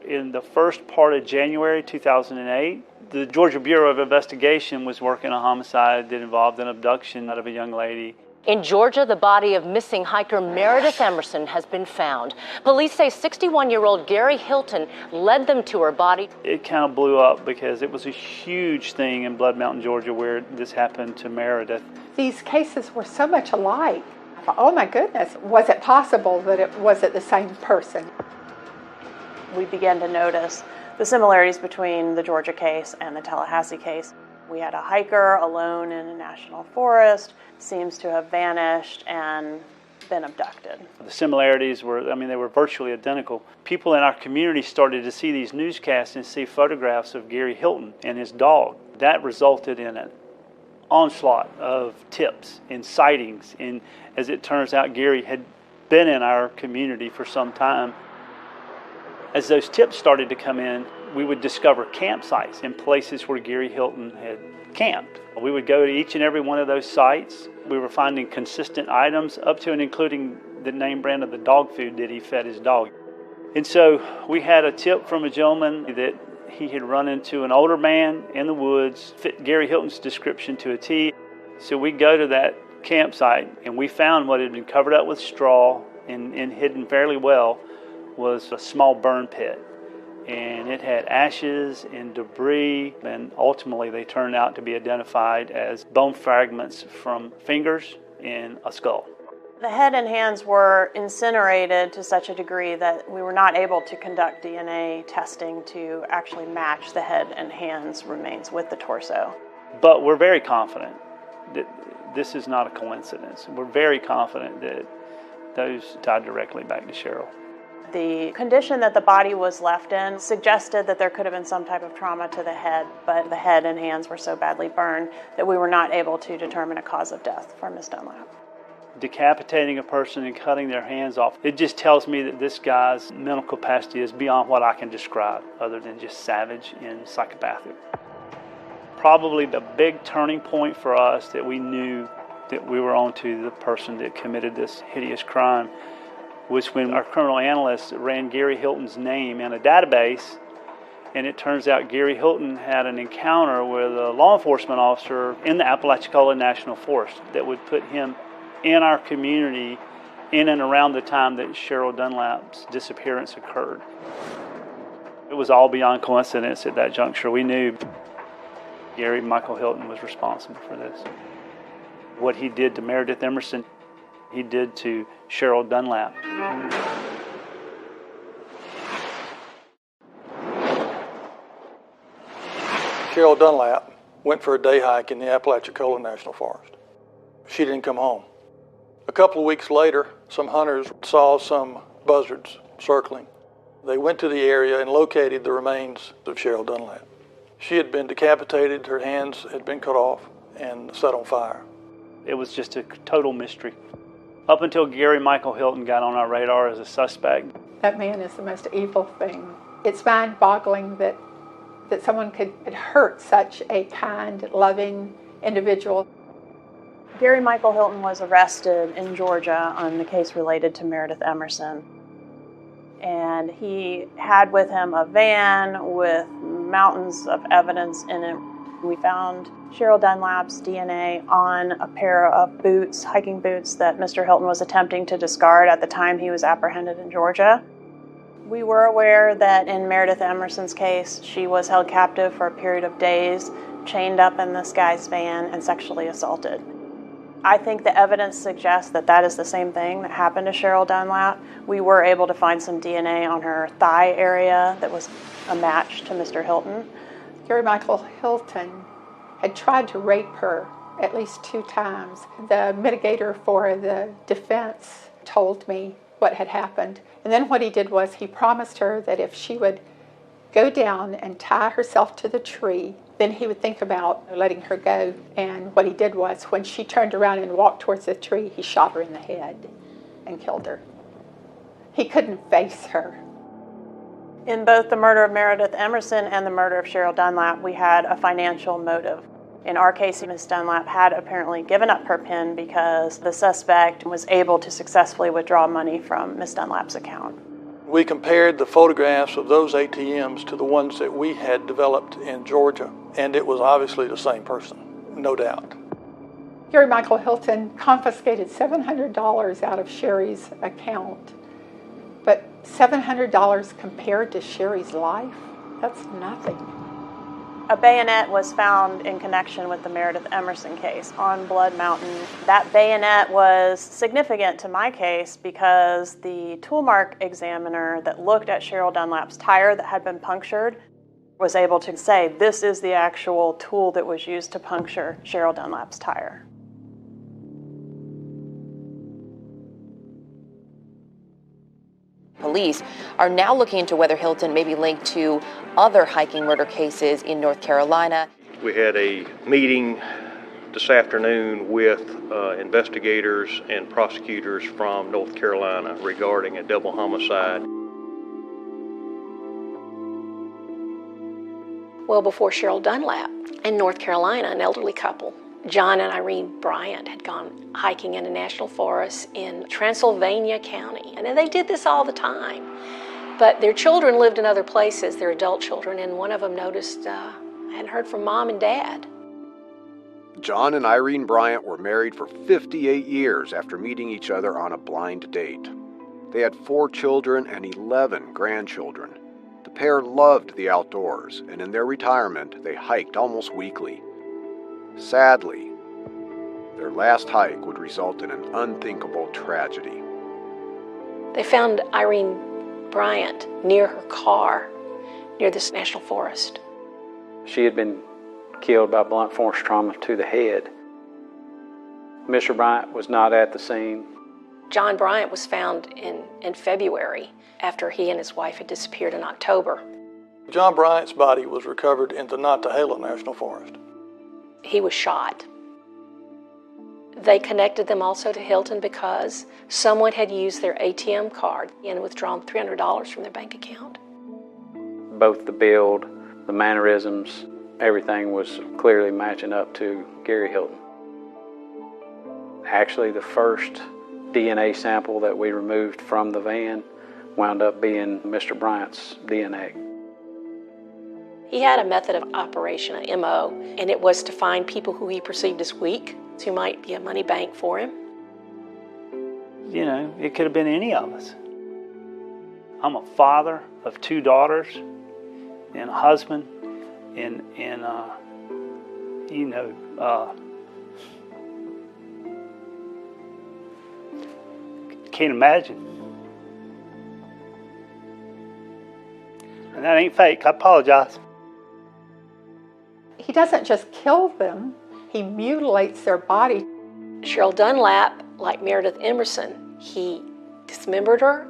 In the first part of January 2008, the Georgia Bureau of Investigation was working a homicide that involved an abduction of a young lady. In Georgia, the body of missing hiker Meredith Emerson has been found. Police say 61-year-old Gary Hilton led them to her body. It kind of blew up because it was a huge thing in Blood Mountain, Georgia, where this happened to Meredith. These cases were so much alike. I thought, oh my goodness, was it possible that it was the same person? We began to notice the similarities between the Georgia case and the Tallahassee case. We had a hiker alone in a national forest, seems to have vanished and been abducted. The similarities were, they were virtually identical. People in our community started to see these newscasts and see photographs of Gary Hilton and his dog. That resulted in an onslaught of tips and sightings. And as it turns out, Gary had been in our community for some time. As those tips started to come in, we would discover campsites in places where Gary Hilton had camped. We would go to each and every one of those sites. We were finding consistent items up to and including the name brand of the dog food that he fed his dog. And so we had a tip from a gentleman that he had run into an older man in the woods, fit Gary Hilton's description to a T. So we go to that campsite and we found what had been covered up with straw and hidden fairly well was a small burn pit. And it had ashes and debris, and ultimately they turned out to be identified as bone fragments from fingers and a skull. The head and hands were incinerated to such a degree that we were not able to conduct DNA testing to actually match the head and hands remains with the torso. But we're very confident that this is not a coincidence. We're very confident that those tied directly back to Cheryl. The condition that the body was left in suggested that there could have been some type of trauma to the head, but the head and hands were so badly burned that we were not able to determine a cause of death for Ms. Dunlap. Decapitating a person and cutting their hands off, it just tells me that this guy's mental capacity is beyond what I can describe, other than just savage and psychopathic. Probably the big turning point for us that we knew that we were onto the person that committed this hideous crime was when our criminal analysts ran Gary Hilton's name in a database, and it turns out Gary Hilton had an encounter with a law enforcement officer in the Apalachicola National Forest that would put him in our community in and around the time that Cheryl Dunlap's disappearance occurred. It was all beyond coincidence at that juncture. We knew Gary Michael Hilton was responsible for this. What he did to Meredith Emerson, he did to Cheryl Dunlap. Cheryl Dunlap went for a day hike in the Apalachicola National Forest. She didn't come home. A couple of weeks later, some hunters saw some buzzards circling. They went to the area and located the remains of Cheryl Dunlap. She had been decapitated, her hands had been cut off and set on fire. It was just a total mystery. Up until Gary Michael Hilton got on our radar as a suspect. That man is the most evil thing. It's mind-boggling that someone could hurt such a kind, loving individual. Gary Michael Hilton was arrested in Georgia on the case related to Meredith Emerson. And he had with him a van with mountains of evidence in it. We found Cheryl Dunlap's DNA on a pair of boots, hiking boots, that Mr. Hilton was attempting to discard at the time he was apprehended in Georgia. We were aware that in Meredith Emerson's case, she was held captive for a period of days, chained up in this guy's van, and sexually assaulted. I think the evidence suggests that that is the same thing that happened to Cheryl Dunlap. We were able to find some DNA on her thigh area that was a match to Mr. Hilton. Gary Michael Hilton had tried to rape her at least 2 times. The mitigator for the defense told me what had happened. And then what he did was he promised her that if she would go down and tie herself to the tree, then he would think about letting her go. And what he did was when she turned around and walked towards the tree, he shot her in the head and killed her. He couldn't face her. In both the murder of Meredith Emerson and the murder of Cheryl Dunlap, we had a financial motive. In our case, Ms. Dunlap had apparently given up her PIN because the suspect was able to successfully withdraw money from Ms. Dunlap's account. We compared the photographs of those ATMs to the ones that we had developed in Georgia, and it was obviously the same person, no doubt. Gary Michael Hilton confiscated $700 out of Sherry's account. But $700 compared to Sherry's life, that's nothing. A bayonet was found in connection with the Meredith Emerson case on Blood Mountain. That bayonet was significant to my case because the tool mark examiner that looked at Cheryl Dunlap's tire that had been punctured was able to say this is the actual tool that was used to puncture Cheryl Dunlap's tire. Police are now looking into whether Hilton may be linked to other hiking murder cases in North Carolina. We had a meeting this afternoon with investigators and prosecutors from North Carolina regarding a double homicide. Well, before Cheryl Dunlap, in North Carolina, an elderly couple, John and Irene Bryant, had gone hiking in a national forest in Transylvania County. And they did this all the time. But their children lived in other places, their adult children, and one of them noticed hadn't heard from Mom and Dad. John and Irene Bryant were married for 58 years after meeting each other on a blind date. They had 4 children and 11 grandchildren. The pair loved the outdoors, and in their retirement, they hiked almost weekly. Sadly, their last hike would result in an unthinkable tragedy. They found Irene Bryant near her car, near this national forest. She had been killed by blunt force trauma to the head. Mr. Bryant was not at the scene. John Bryant was found in February after he and his wife had disappeared in October. John Bryant's body was recovered in the Nantahala National Forest. He was shot. They connected them also to Hilton because someone had used their ATM card and withdrawn $300 from their bank account. Both the build, the mannerisms, everything was clearly matching up to Gary Hilton. Actually, the first DNA sample that we removed from the van wound up being Mr. Bryant's DNA. He had a method of operation, an MO, and it was to find people who he perceived as weak, who might be a money bank for him. You know, it could have been any of us. I'm a father of 2 daughters and a husband and can't imagine. And that ain't fake, I apologize. He doesn't just kill them, he mutilates their body. Cheryl Dunlap, like Meredith Emerson, he dismembered her.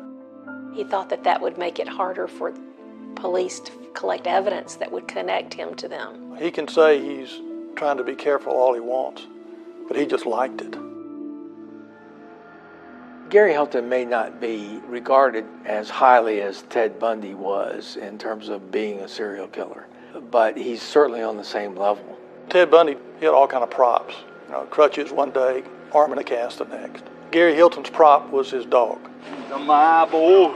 He thought that that would make it harder for police to collect evidence that would connect him to them. He can say he's trying to be careful all he wants, but he just liked it. Gary Hilton may not be regarded as highly as Ted Bundy was in terms of being a serial killer, but he's certainly on the same level. Ted Bundy, he had all kind of props. Crutches one day, arm in a cast the next. Gary Hilton's prop was his dog. He's my boy.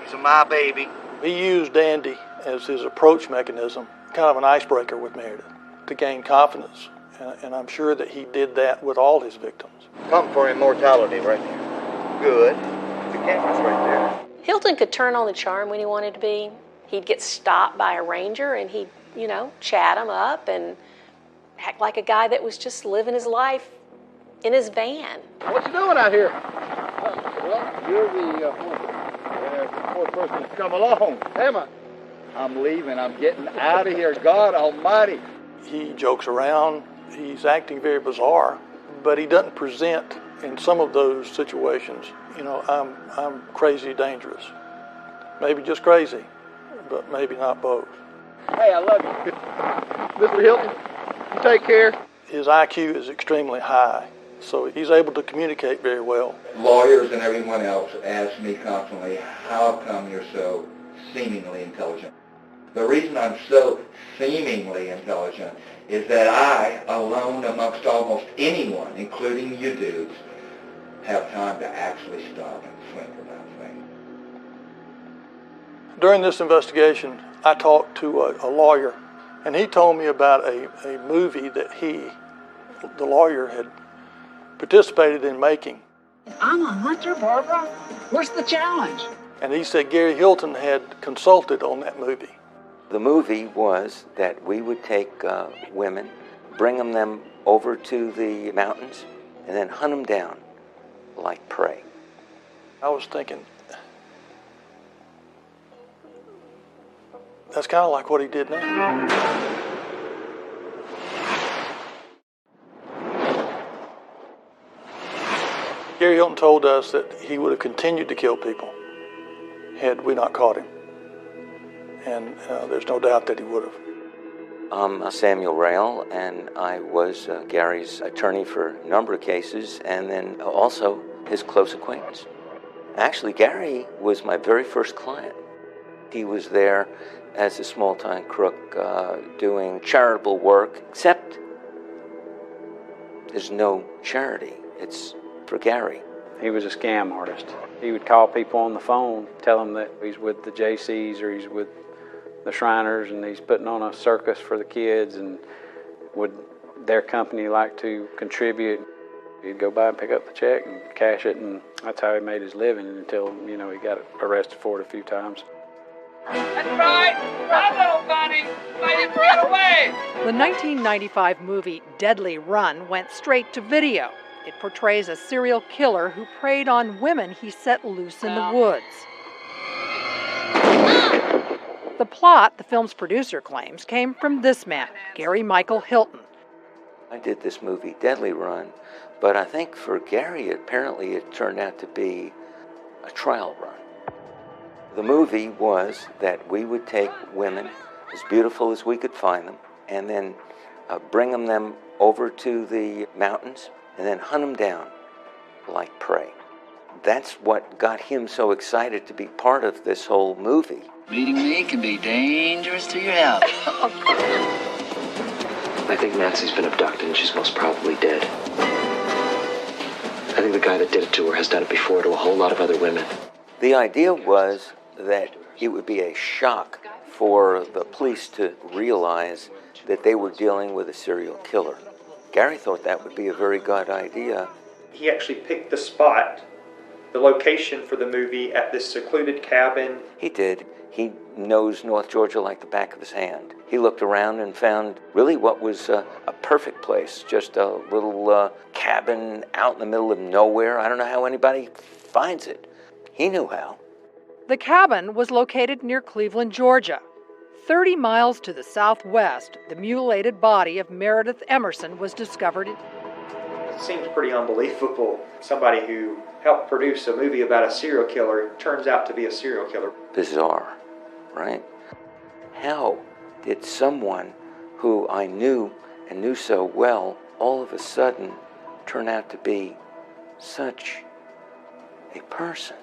He's my baby. He used Dandy as his approach mechanism, kind of an icebreaker with Meredith to gain confidence. And I'm sure that he did that with all his victims. Come for immortality right here. Good. The camera's right there. Hilton could turn on the charm when he wanted to be. He'd get stopped by a ranger and he'd, chat him up and act like a guy that was just living his life in his van. What you doing out here? Well, you're the fourth person that's come along. Emma, I'm leaving. I'm getting out of here. God almighty. He jokes around. He's acting very bizarre, but he doesn't present in some of those situations, I'm crazy dangerous. Maybe just crazy, but maybe not both. Hey, I love you. Mr. Hilton, you take care. His IQ is extremely high, so he's able to communicate very well. Lawyers and everyone else ask me constantly, how come you're so seemingly intelligent? The reason I'm so seemingly intelligent is that I, alone amongst almost anyone, including you dudes, have time to actually stop and think about things. During this investigation, I talked to a lawyer, and he told me about a movie that the lawyer, had participated in making. I'm a hunter, Barbara. What's the challenge? And he said Gary Hilton had consulted on that movie. The movie was that we would take women, bring them over to the mountains, and then hunt them down like prey. I was thinking, that's kind of like what he did now. Gary Hilton told us that he would have continued to kill people had we not caught him. And there's no doubt that he would have. I'm Samuel Rail, and I was Gary's attorney for a number of cases, and then also his close acquaintance. Actually, Gary was my very first client. He was there as a small-time crook doing charitable work, except there's no charity. It's for Gary. He was a scam artist. He would call people on the phone, tell them that he's with the JCs or he's with the Shriners and he's putting on a circus for the kids, and would their company like to contribute. He'd go by and pick up the check and cash it, and that's how he made his living until, he got arrested for it a few times. That's right! Bravo, Bunny! Fight it right away! The 1995 movie Deadly Run went straight to video. It portrays a serial killer who preyed on women he set loose in the woods. The plot, the film's producer claims, came from this man, Gary Michael Hilton. I did this movie, Deadly Run, but I think for Gary, apparently it turned out to be a trial run. The movie was that we would take women as beautiful as we could find them, and then bring them over to the mountains, and then hunt them down like prey. That's what got him so excited to be part of this whole movie. Meeting me can be dangerous to your health. I think Nancy's been abducted and she's most probably dead. I think the guy that did it to her has done it before to a whole lot of other women. The idea was that it would be a shock for the police to realize that they were dealing with a serial killer. Gary thought that would be a very good idea. He actually picked the spot, the location for the movie at this secluded cabin. He did. He knows North Georgia like the back of his hand. He looked around and found really what was a perfect place, just a little cabin out in the middle of nowhere. I don't know how anybody finds it. He knew how. The cabin was located near Cleveland, Georgia. 30 miles to the southwest, the mutilated body of Meredith Emerson was discovered. It seems pretty unbelievable. Somebody who helped produce a movie about a serial killer turns out to be a serial killer. Bizarre, right? How did someone who I knew and knew so well all of a sudden turn out to be such a person?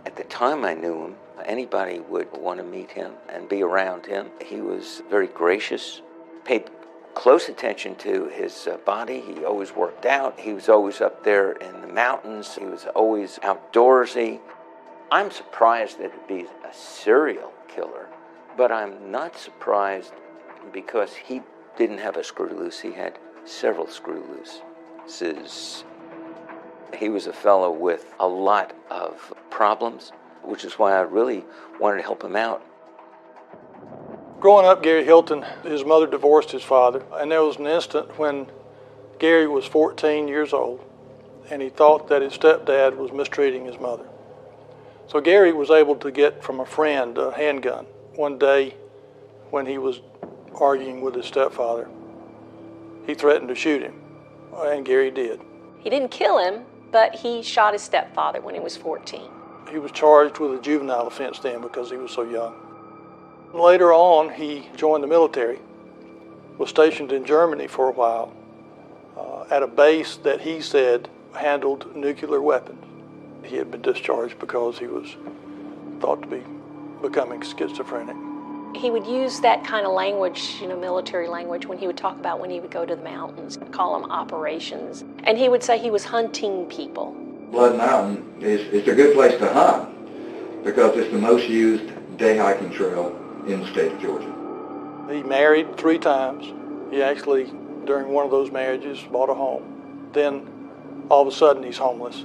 At the time I knew him, anybody would want to meet him and be around him. He was very gracious, paid close attention to his body. He always worked out. He was always up there in the mountains. He was always outdoorsy. I'm surprised that it'd be a serial killer. But I'm not surprised because he didn't have a screw loose. He had several screw looses. He was a fellow with a lot of problems, which is why I really wanted to help him out. Growing up, Gary Hilton, his mother divorced his father, and there was an instant when Gary was 14 years old, and he thought that his stepdad was mistreating his mother. So Gary was able to get from a friend a handgun one day when he was arguing with his stepfather. He threatened to shoot him, and Gary did. He didn't kill him, but he shot his stepfather when he was 14. He was charged with a juvenile offense then because he was so young. Later on, he joined the military, was stationed in Germany for a while at a base that he said handled nuclear weapons. He had been discharged because he was thought to be becoming schizophrenic. He would use that kind of language, military language, when he would talk about when he would go to the mountains, call them operations. And he would say he was hunting people. Blood Mountain is a good place to hunt because it's the most used day hiking trail in the state of Georgia. He married 3 times. He actually, during one of those marriages, bought a home. Then, all of a sudden, he's homeless,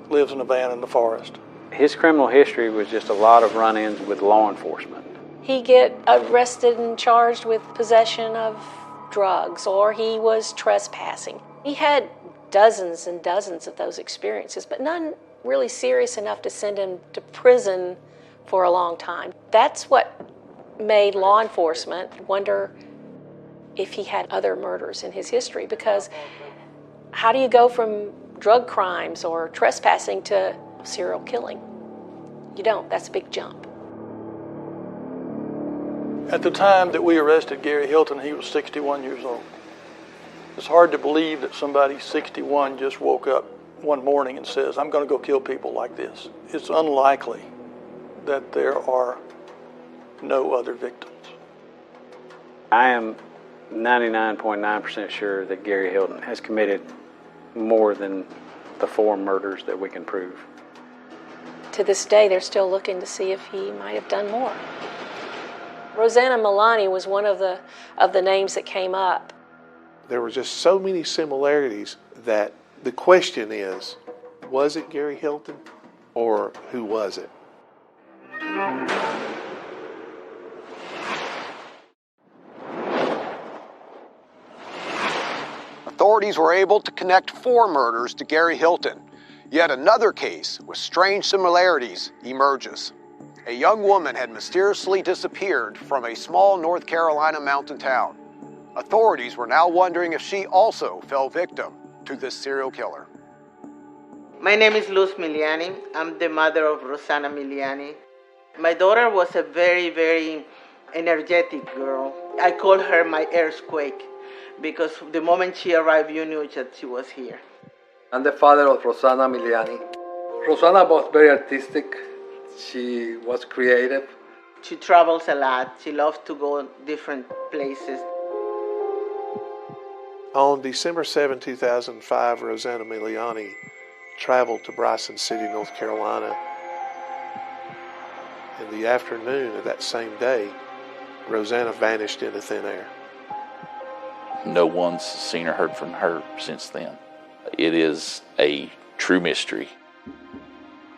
lives in a van in the forest. His criminal history was just a lot of run-ins with law enforcement. He'd get arrested and charged with possession of drugs, or he was trespassing. He had dozens and dozens of those experiences, but none really serious enough to send him to prison for a long time. That's what made law enforcement wonder if he had other murders in his history, because how do you go from drug crimes or trespassing to serial killing? You don't. That's a big jump. At the time that we arrested Gary Hilton, he was 61 years old. It's hard to believe that somebody 61 just woke up one morning and says, I'm going to go kill people like this. It's unlikely that there are no other victims. I am 99.9% sure that Gary Hilton has committed more than the 4 murders that we can prove. To this day, they're still looking to see if he might have done more. Rosanna Milani was one of the names that came up. There were just so many similarities that the question is, was it Gary Hilton or who was it? Authorities were able to connect 4 murders to Gary Hilton. Yet another case with strange similarities emerges. A young woman had mysteriously disappeared from a small North Carolina mountain town. Authorities were now wondering if she also fell victim to this serial killer. My name is Luz Miliani. I'm the mother of Rosanna Miliani. My daughter was a very, very energetic girl. I call her my earthquake because the moment she arrived, you knew that she was here. I'm the father of Rosanna Miliani. Rosanna was very artistic. She was creative. She travels a lot. She loves to go different places. On December 7, 2005, Rosanna Miliani traveled to Bryson City, North Carolina. In the afternoon of that same day, Rosanna vanished into thin air. No one's seen or heard from her since then. It is a true mystery.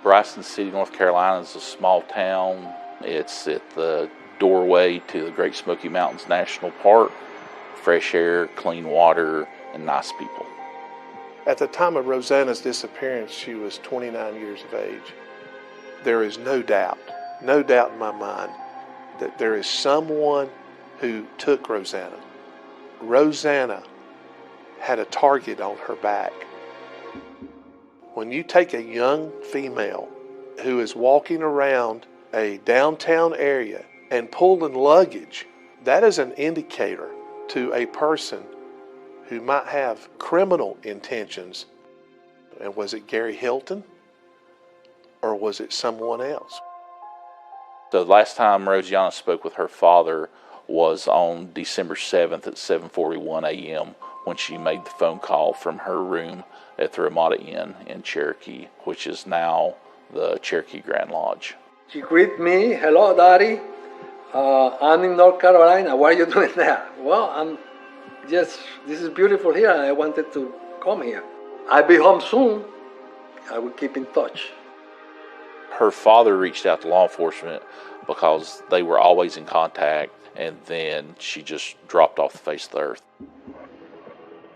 Bryson City, North Carolina is a small town. It's at the doorway to the Great Smoky Mountains National Park. Fresh air, clean water, and nice people. At the time of Rosanna's disappearance, she was 29 years of age. There is no doubt in my mind that there is someone who took Rosanna. Rosanna had a target on her back. When you take a young female who is walking around a downtown area and pulling luggage, that is an indicator to a person who might have criminal intentions. And was it Gary Hilton or was it someone else? The last time Rosianna spoke with her father was on December 7th at 7:41 a.m. when she made the phone call from her room at the Ramada Inn in Cherokee, which is now the Cherokee Grand Lodge. She greeted me, hello, Daddy. I'm in North Carolina. What are you doing there? Well, this is beautiful here. I wanted to come here. I'll be home soon. I will keep in touch. Her father reached out to law enforcement because they were always in contact, and then she just dropped off the face of the earth.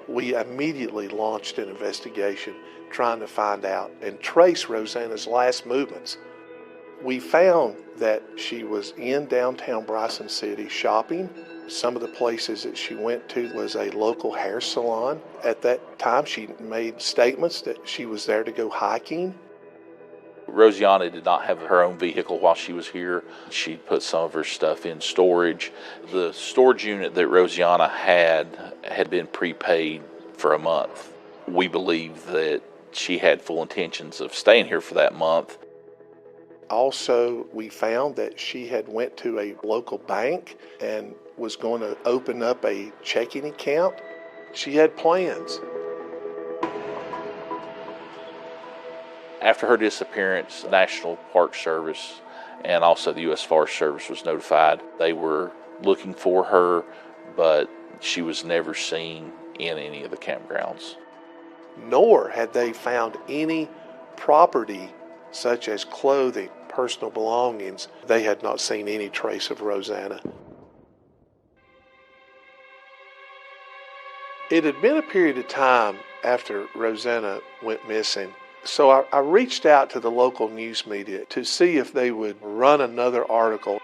We immediately launched an investigation trying to find out and trace Rosanna's last movements. We found that she was in downtown Bryson City shopping. Some of the places that she went to was a local hair salon. At that time, she made statements that she was there to go hiking. Rosianna did not have her own vehicle while she was here. She put some of her stuff in storage. The storage unit that Rosianna had been prepaid for a month. We believe that she had full intentions of staying here for that month. Also, we found that she had went to a local bank and was going to open up a checking account. She had plans. After her disappearance, National Park Service and also the U.S. Forest Service was notified. They were looking for her, but she was never seen in any of the campgrounds. Nor had they found any property such as clothing, personal belongings. They had not seen any trace of Rosanna. It had been a period of time after Rosanna went missing, so I reached out to the local news media to see if they would run another article.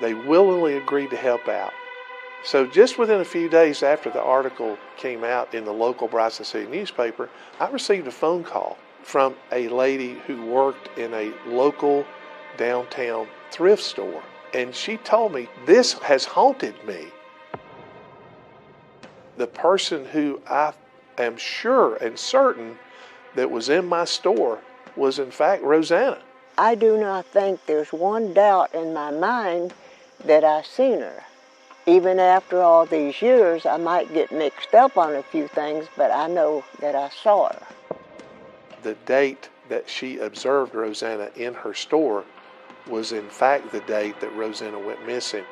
They willingly agreed to help out. So just within a few days after the article came out in the local Bryson City newspaper, I received a phone call from a lady who worked in a local downtown thrift store. And she told me, this has haunted me. The person who I am sure and certain that was in my store was in fact Rosanna. I do not think there's one doubt in my mind that I seen her. Even after all these years, I might get mixed up on a few things, but I know that I saw her. The date that she observed Rosanna in her store was in fact the date that Rosanna went missing.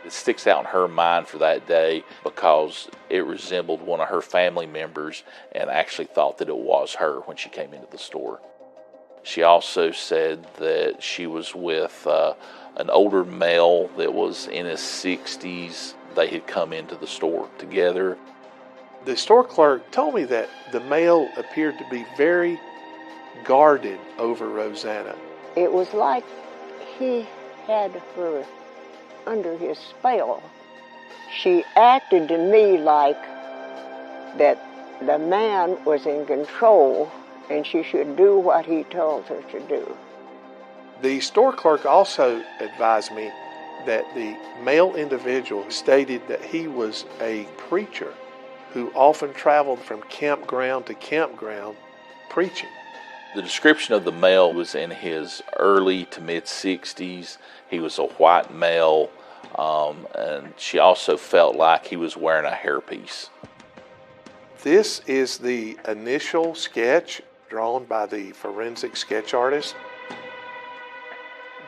It sticks out in her mind for that day because it resembled one of her family members and actually thought that it was her when she came into the store. She also said that she was with an older male that was in his 60s. They had come into the store together. The store clerk told me that the male appeared to be very guarded over Rosanna. It was like he had her under his spell. She acted to me like that the man was in control and she should do what he told her to do. The store clerk also advised me that the male individual stated that he was a preacher who often traveled from campground to campground preaching. The description of the male was in his early to mid-60s. He was a white male, and she also felt like he was wearing a hairpiece. This is the initial sketch drawn by the forensic sketch artist.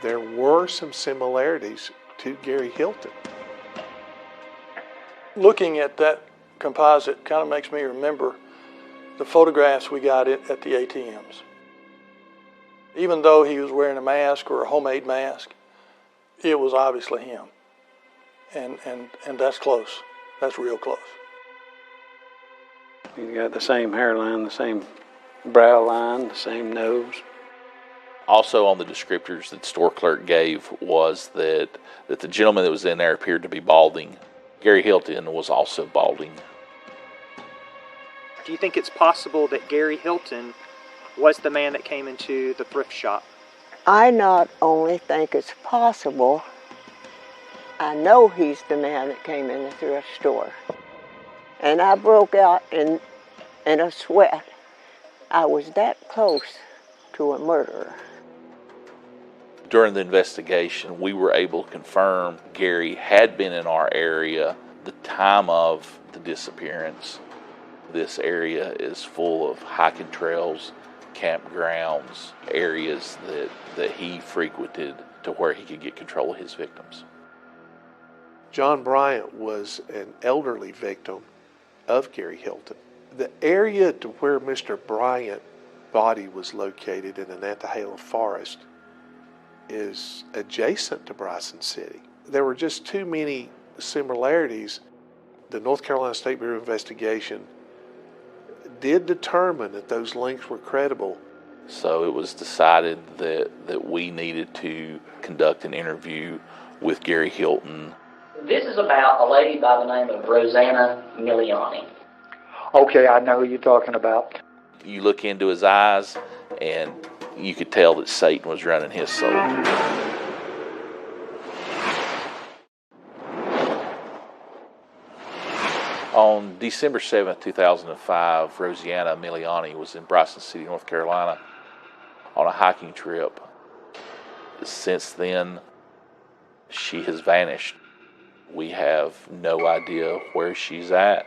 There were some similarities to Gary Hilton. Looking at that composite kind of makes me remember the photographs we got at the ATMs. Even though he was wearing a mask or a homemade mask, it was obviously him. And that's close. That's real close. You got the same hairline, the same brow line, the same nose. Also on the descriptors that the store clerk gave was that the gentleman that was in there appeared to be balding. Gary Hilton was also balding. Do you think it's possible that Gary Hilton was the man that came into the thrift shop? I not only think it's possible, I know he's the man that came in the thrift store. And I broke out in a sweat. I was that close to a murderer. During the investigation, we were able to confirm Gary had been in our area the time of the disappearance. This area is full of hiking trails, campgrounds, areas that he frequented to where he could get control of his victims. John Bryant was an elderly victim of Gary Hilton. The area to where Mr. Bryant's body was located in the Nantahala Forest is adjacent to Bryson City. There were just too many similarities. The North Carolina State Bureau of Investigation did determine that those links were credible. So it was decided that we needed to conduct an interview with Gary Hilton. This is about a lady by the name of Rosanna Miliani. Okay, I know who you're talking about. You look into his eyes, and you could tell that Satan was running his soul. On December 7th, 2005, Rosanna Miliani was in Bryson City, North Carolina, on a hiking trip. Since then, she has vanished. We have no idea where she's at.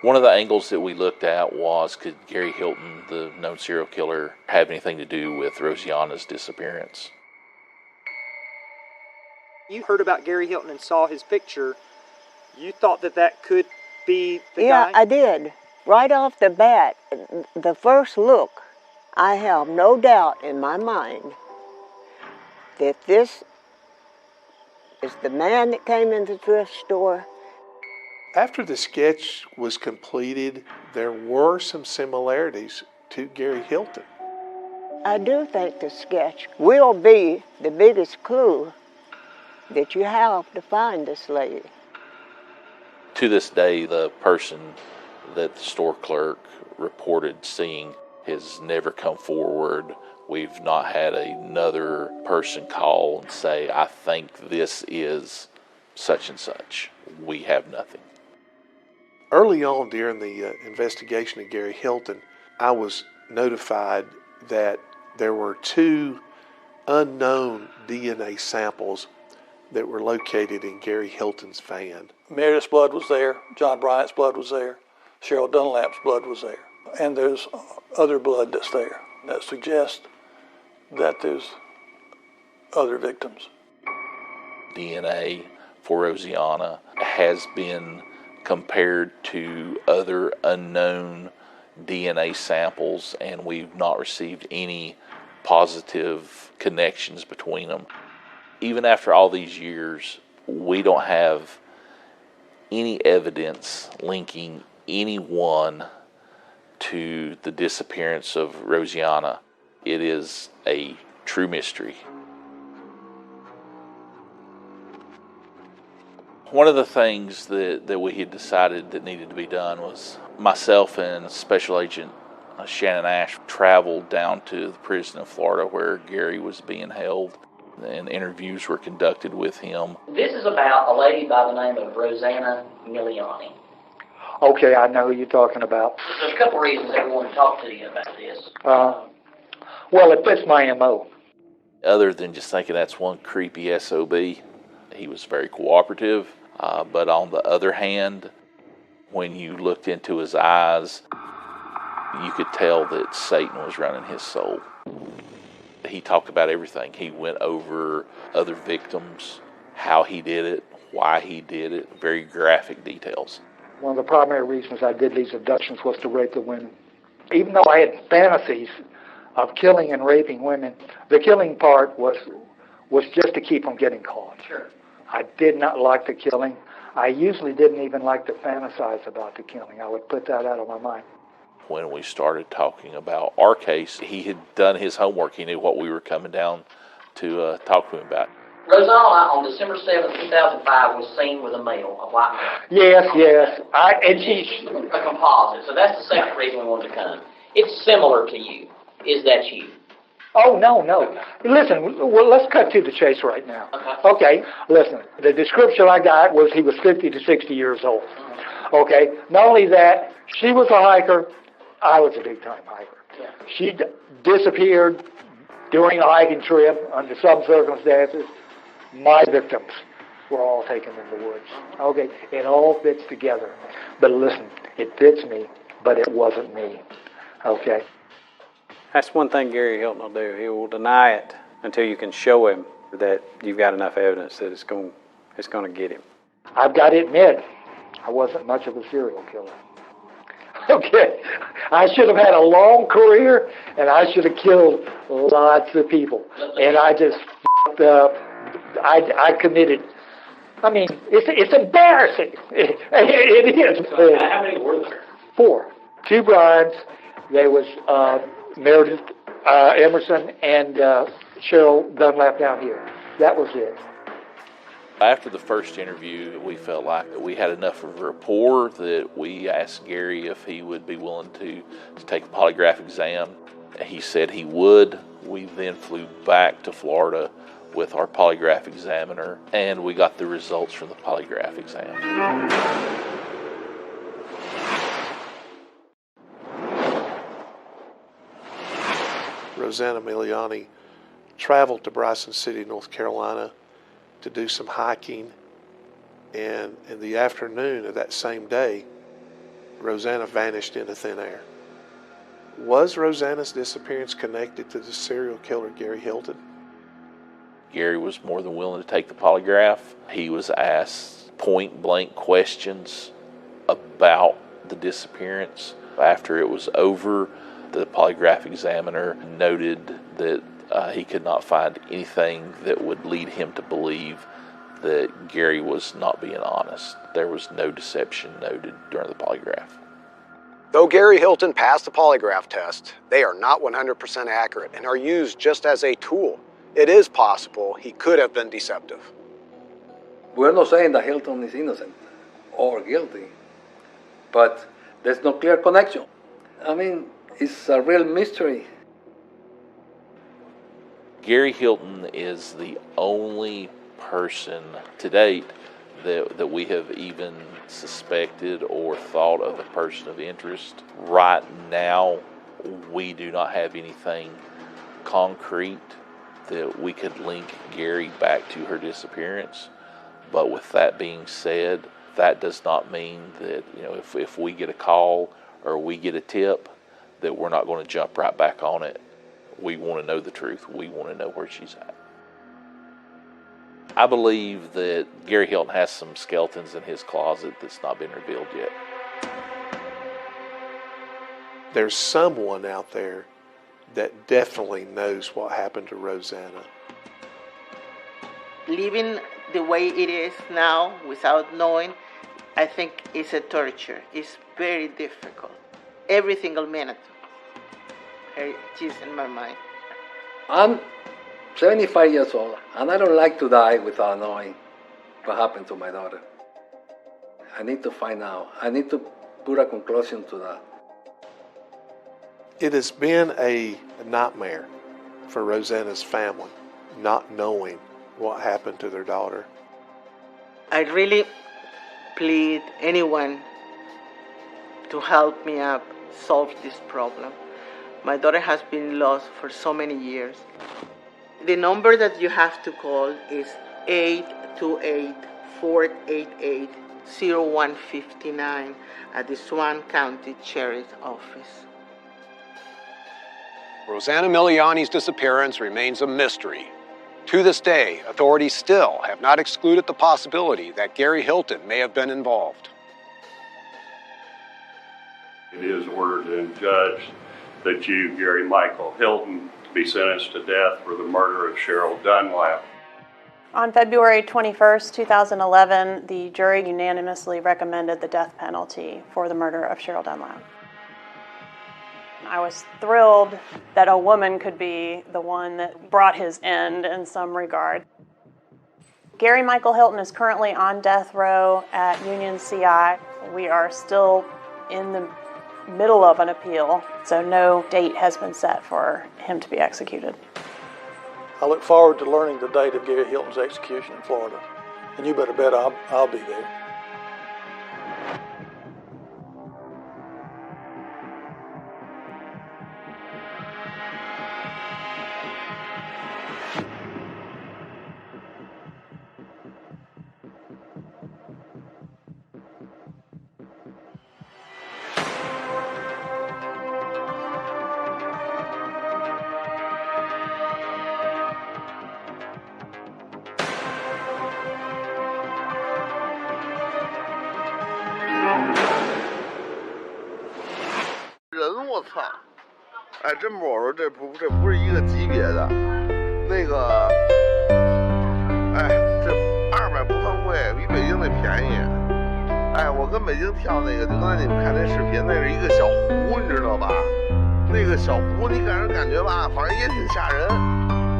One of the angles that we looked at was, could Gary Hilton, the known serial killer, have anything to do with Rosanna's disappearance? You heard about Gary Hilton and saw his picture. You thought that could be the guy? Yeah, I did. Right off the bat, the first look, I have no doubt in my mind that this is the man that came in the thrift store. After the sketch was completed, there were some similarities to Gary Hilton. I do think the sketch will be the biggest clue that you have to find this lady. To this day, the person that the store clerk reported seeing has never come forward. We've not had another person call and say, I think this is such and such. We have nothing. Early on during the investigation of Gary Hilton, I was notified that there were 2 unknown DNA samples that were located in Gary Hilton's van. Meredith's blood was there, John Bryant's blood was there, Cheryl Dunlap's blood was there, and there's other blood that's there that suggests that there's other victims. DNA for Rosanna has been compared to other unknown DNA samples, and we've not received any positive connections between them. Even after all these years, we don't have any evidence linking anyone to the disappearance of Rosanna. It is a true mystery. One of the things that we had decided that needed to be done was myself and Special Agent Shannon Ash traveled down to the prison in Florida where Gary was being held, and interviews were conducted with him. This is about a lady by the name of Rosanna Miliani. Okay, I know who you're talking about. There's a couple reasons I want to talk to you about this. Well, it fits my MO. Other than just thinking that's one creepy SOB, he was very cooperative. But on the other hand, when you looked into his eyes, you could tell that Satan was running his soul. He talked about everything. He went over other victims, how he did it, why he did it, very graphic details. One of the primary reasons I did these abductions was to rape the women. Even though I had fantasies of killing and raping women, the killing part was just to keep them getting caught. Sure. I did not like the killing. I usually didn't even like to fantasize about the killing. I would put that out of my mind. When we started talking about our case, he had done his homework. He knew what we were coming down to talk to him about. Rosanna on December 7th, 2005 was seen with a male, a white male. Yes. And she's a composite, so that's the second reason we wanted to come. It's similar to you. Is that you? Oh, no. Listen, well, let's cut to the chase right now. Okay, listen, the description I got was he was 50 to 60 years old. Okay, not only that, she was a hiker, I was a big-time hiker. Yeah. She disappeared during a hiking trip under some circumstances. My victims were all taken in the woods. Okay, it all fits together. But listen, it fits me, but it wasn't me. Okay? That's one thing Gary Hilton will do. He will deny it until you can show him that you've got enough evidence that it's going to get him. I've got to admit, I wasn't much of a serial killer. Okay, I should have had a long career, and I should have killed lots of people. And I just f***ed up. I committed. I mean, it's embarrassing. It is. How many were there? 4. 2 Brians. There was Meredith Emerson and Cheryl Dunlap down here. That was it. After the first interview, we felt like we had enough of a rapport that we asked Gary if he would be willing to take a polygraph exam. He said he would. We then flew back to Florida with our polygraph examiner, and we got the results from the polygraph exam. Rosanna Miliani traveled to Bryson City, North Carolina to do some hiking, and in the afternoon of that same day, Rosanna vanished into thin air. Was Rosanna's disappearance connected to the serial killer Gary Hilton? Gary was more than willing to take the polygraph. He was asked point-blank questions about the disappearance. After it was over, the polygraph examiner noted that he could not find anything that would lead him to believe that Gary was not being honest. There was no deception noted during the polygraph. Though Gary Hilton passed the polygraph test, they are not 100% accurate and are used just as a tool. It is possible he could have been deceptive. We're not saying that Hilton is innocent or guilty, but there's no clear connection. I mean, it's a real mystery. Gary Hilton is the only person to date that we have even suspected or thought of a person of interest. Right now, we do not have anything concrete that we could link Gary back to her disappearance. But with that being said, that does not mean that, if we get a call or we get a tip, that we're not going to jump right back on it. We want to know the truth. We want to know where she's at. I believe that Gary Hilton has some skeletons in his closet that's not been revealed yet. There's someone out there that definitely knows what happened to Rosanna. Living the way it is now without knowing, I think is a torture. It's very difficult. Every single minute. She's in my mind. I'm 75 years old, and I don't like to die without knowing what happened to my daughter. I need to find out. I need to put a conclusion to that. It has been a nightmare for Rosanna's family, not knowing what happened to their daughter. I really plead anyone to help me up solve this problem. My daughter has been lost for so many years. The number that you have to call is 828-488-0159 at the Swan County Sheriff's Office. Rosanna Miliani's disappearance remains a mystery. To this day, authorities still have not excluded the possibility that Gary Hilton may have been involved. It is ordered and judged that you, Gary Michael Hilton, be sentenced to death for the murder of Cheryl Dunlap. On February 21st, 2011, the jury unanimously recommended the death penalty for the murder of Cheryl Dunlap. I was thrilled that a woman could be the one that brought his end in some regard. Gary Michael Hilton is currently on death row at Union CI. We are still in the middle of an appeal, so no date has been set for him to be executed. I look forward to learning the date of Gary Hilton's execution in Florida, and you better bet I'll be there. 我操！哎，真不，我说这不是一个级别的，那个，哎，这200不算贵，比北京那便宜。哎，我跟北京跳那个，就刚才你们看那视频，那是一个小湖，你知道吧？那个小湖，你给人感觉吧，反正也挺吓人。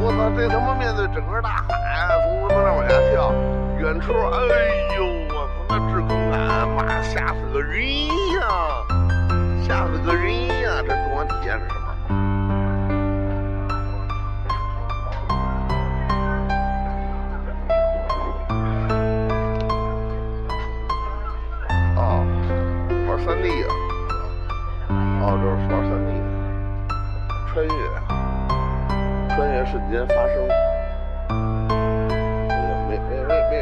我操，这他妈面对整个大海，从他妈那往下跳，远处，哎呦，我操，那制空感，妈吓死个人呀！吓死个人呀！这动漫体验是什么？哦，玩3D 啊！哦，这是玩3D，穿越瞬间发生。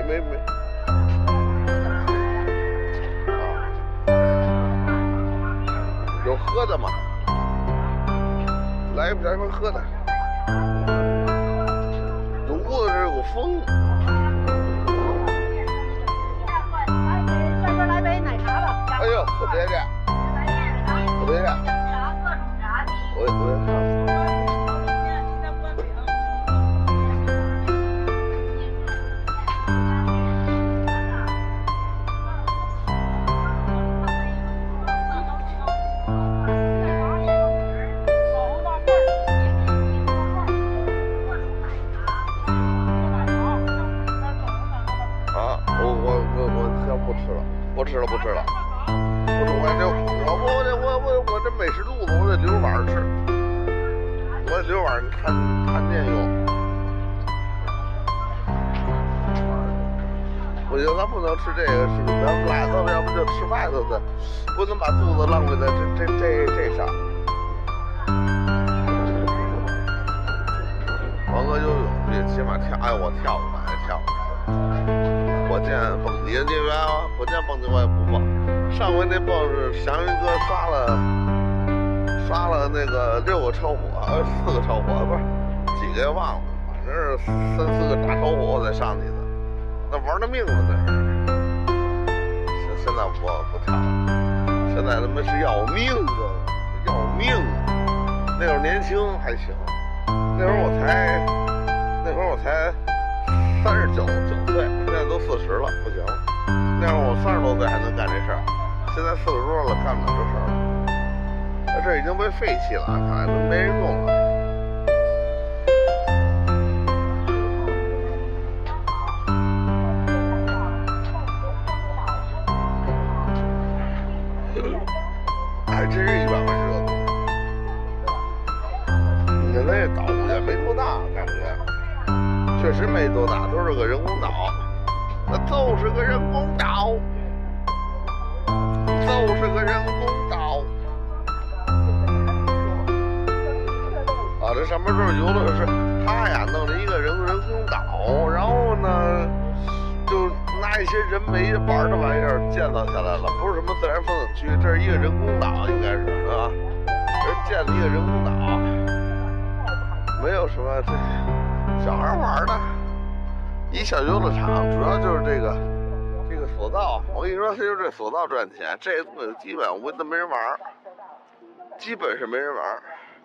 没。有喝的吗？来一瓶喝的。这屋子这有风。帅哥来杯奶茶吧。哎呦，喝别的。喝别的。我也看。不吃了，我这美食肚子，我得留碗吃，我得留碗看电用。我觉得咱不能吃这个，是咱们来到了，要不就吃外头的，不能把肚子浪费在这上。王哥游泳也起码跳，哎，我跳过，还跳过。火箭蹦迪，这边火箭蹦迪我也不蹦。上回那蹦是祥云哥刷了那个6个超火，4个超火，不是几个也忘了，反正是3、4个大超火我才上去的，那玩的命了那是。现在我不跳了，现在他妈是要命的，要命啊！那会儿年轻还行，那会儿我才39岁，现在都40了，不行了。那会儿我30多岁还能干这事儿，现在40多了干不了这事儿了。这已经被废弃了，看来都没人用了。还真是100万热度。你看那岛也没多大，感觉确实没多大，都是个人工岛。那就是个人工岛，就是个人工岛。啊，这上面都是游乐设施，他呀弄了一个人工岛，然后呢，就拿一些人为玩的玩意儿建造下来了，不是什么自然风景区，这是一个人工岛，应该是啊，人建了一个人工岛，没有什么这小孩玩的。一小游乐场主要就是这个索道，我跟你说，就是这索道赚钱，这基本我都没人玩，基本是没人玩。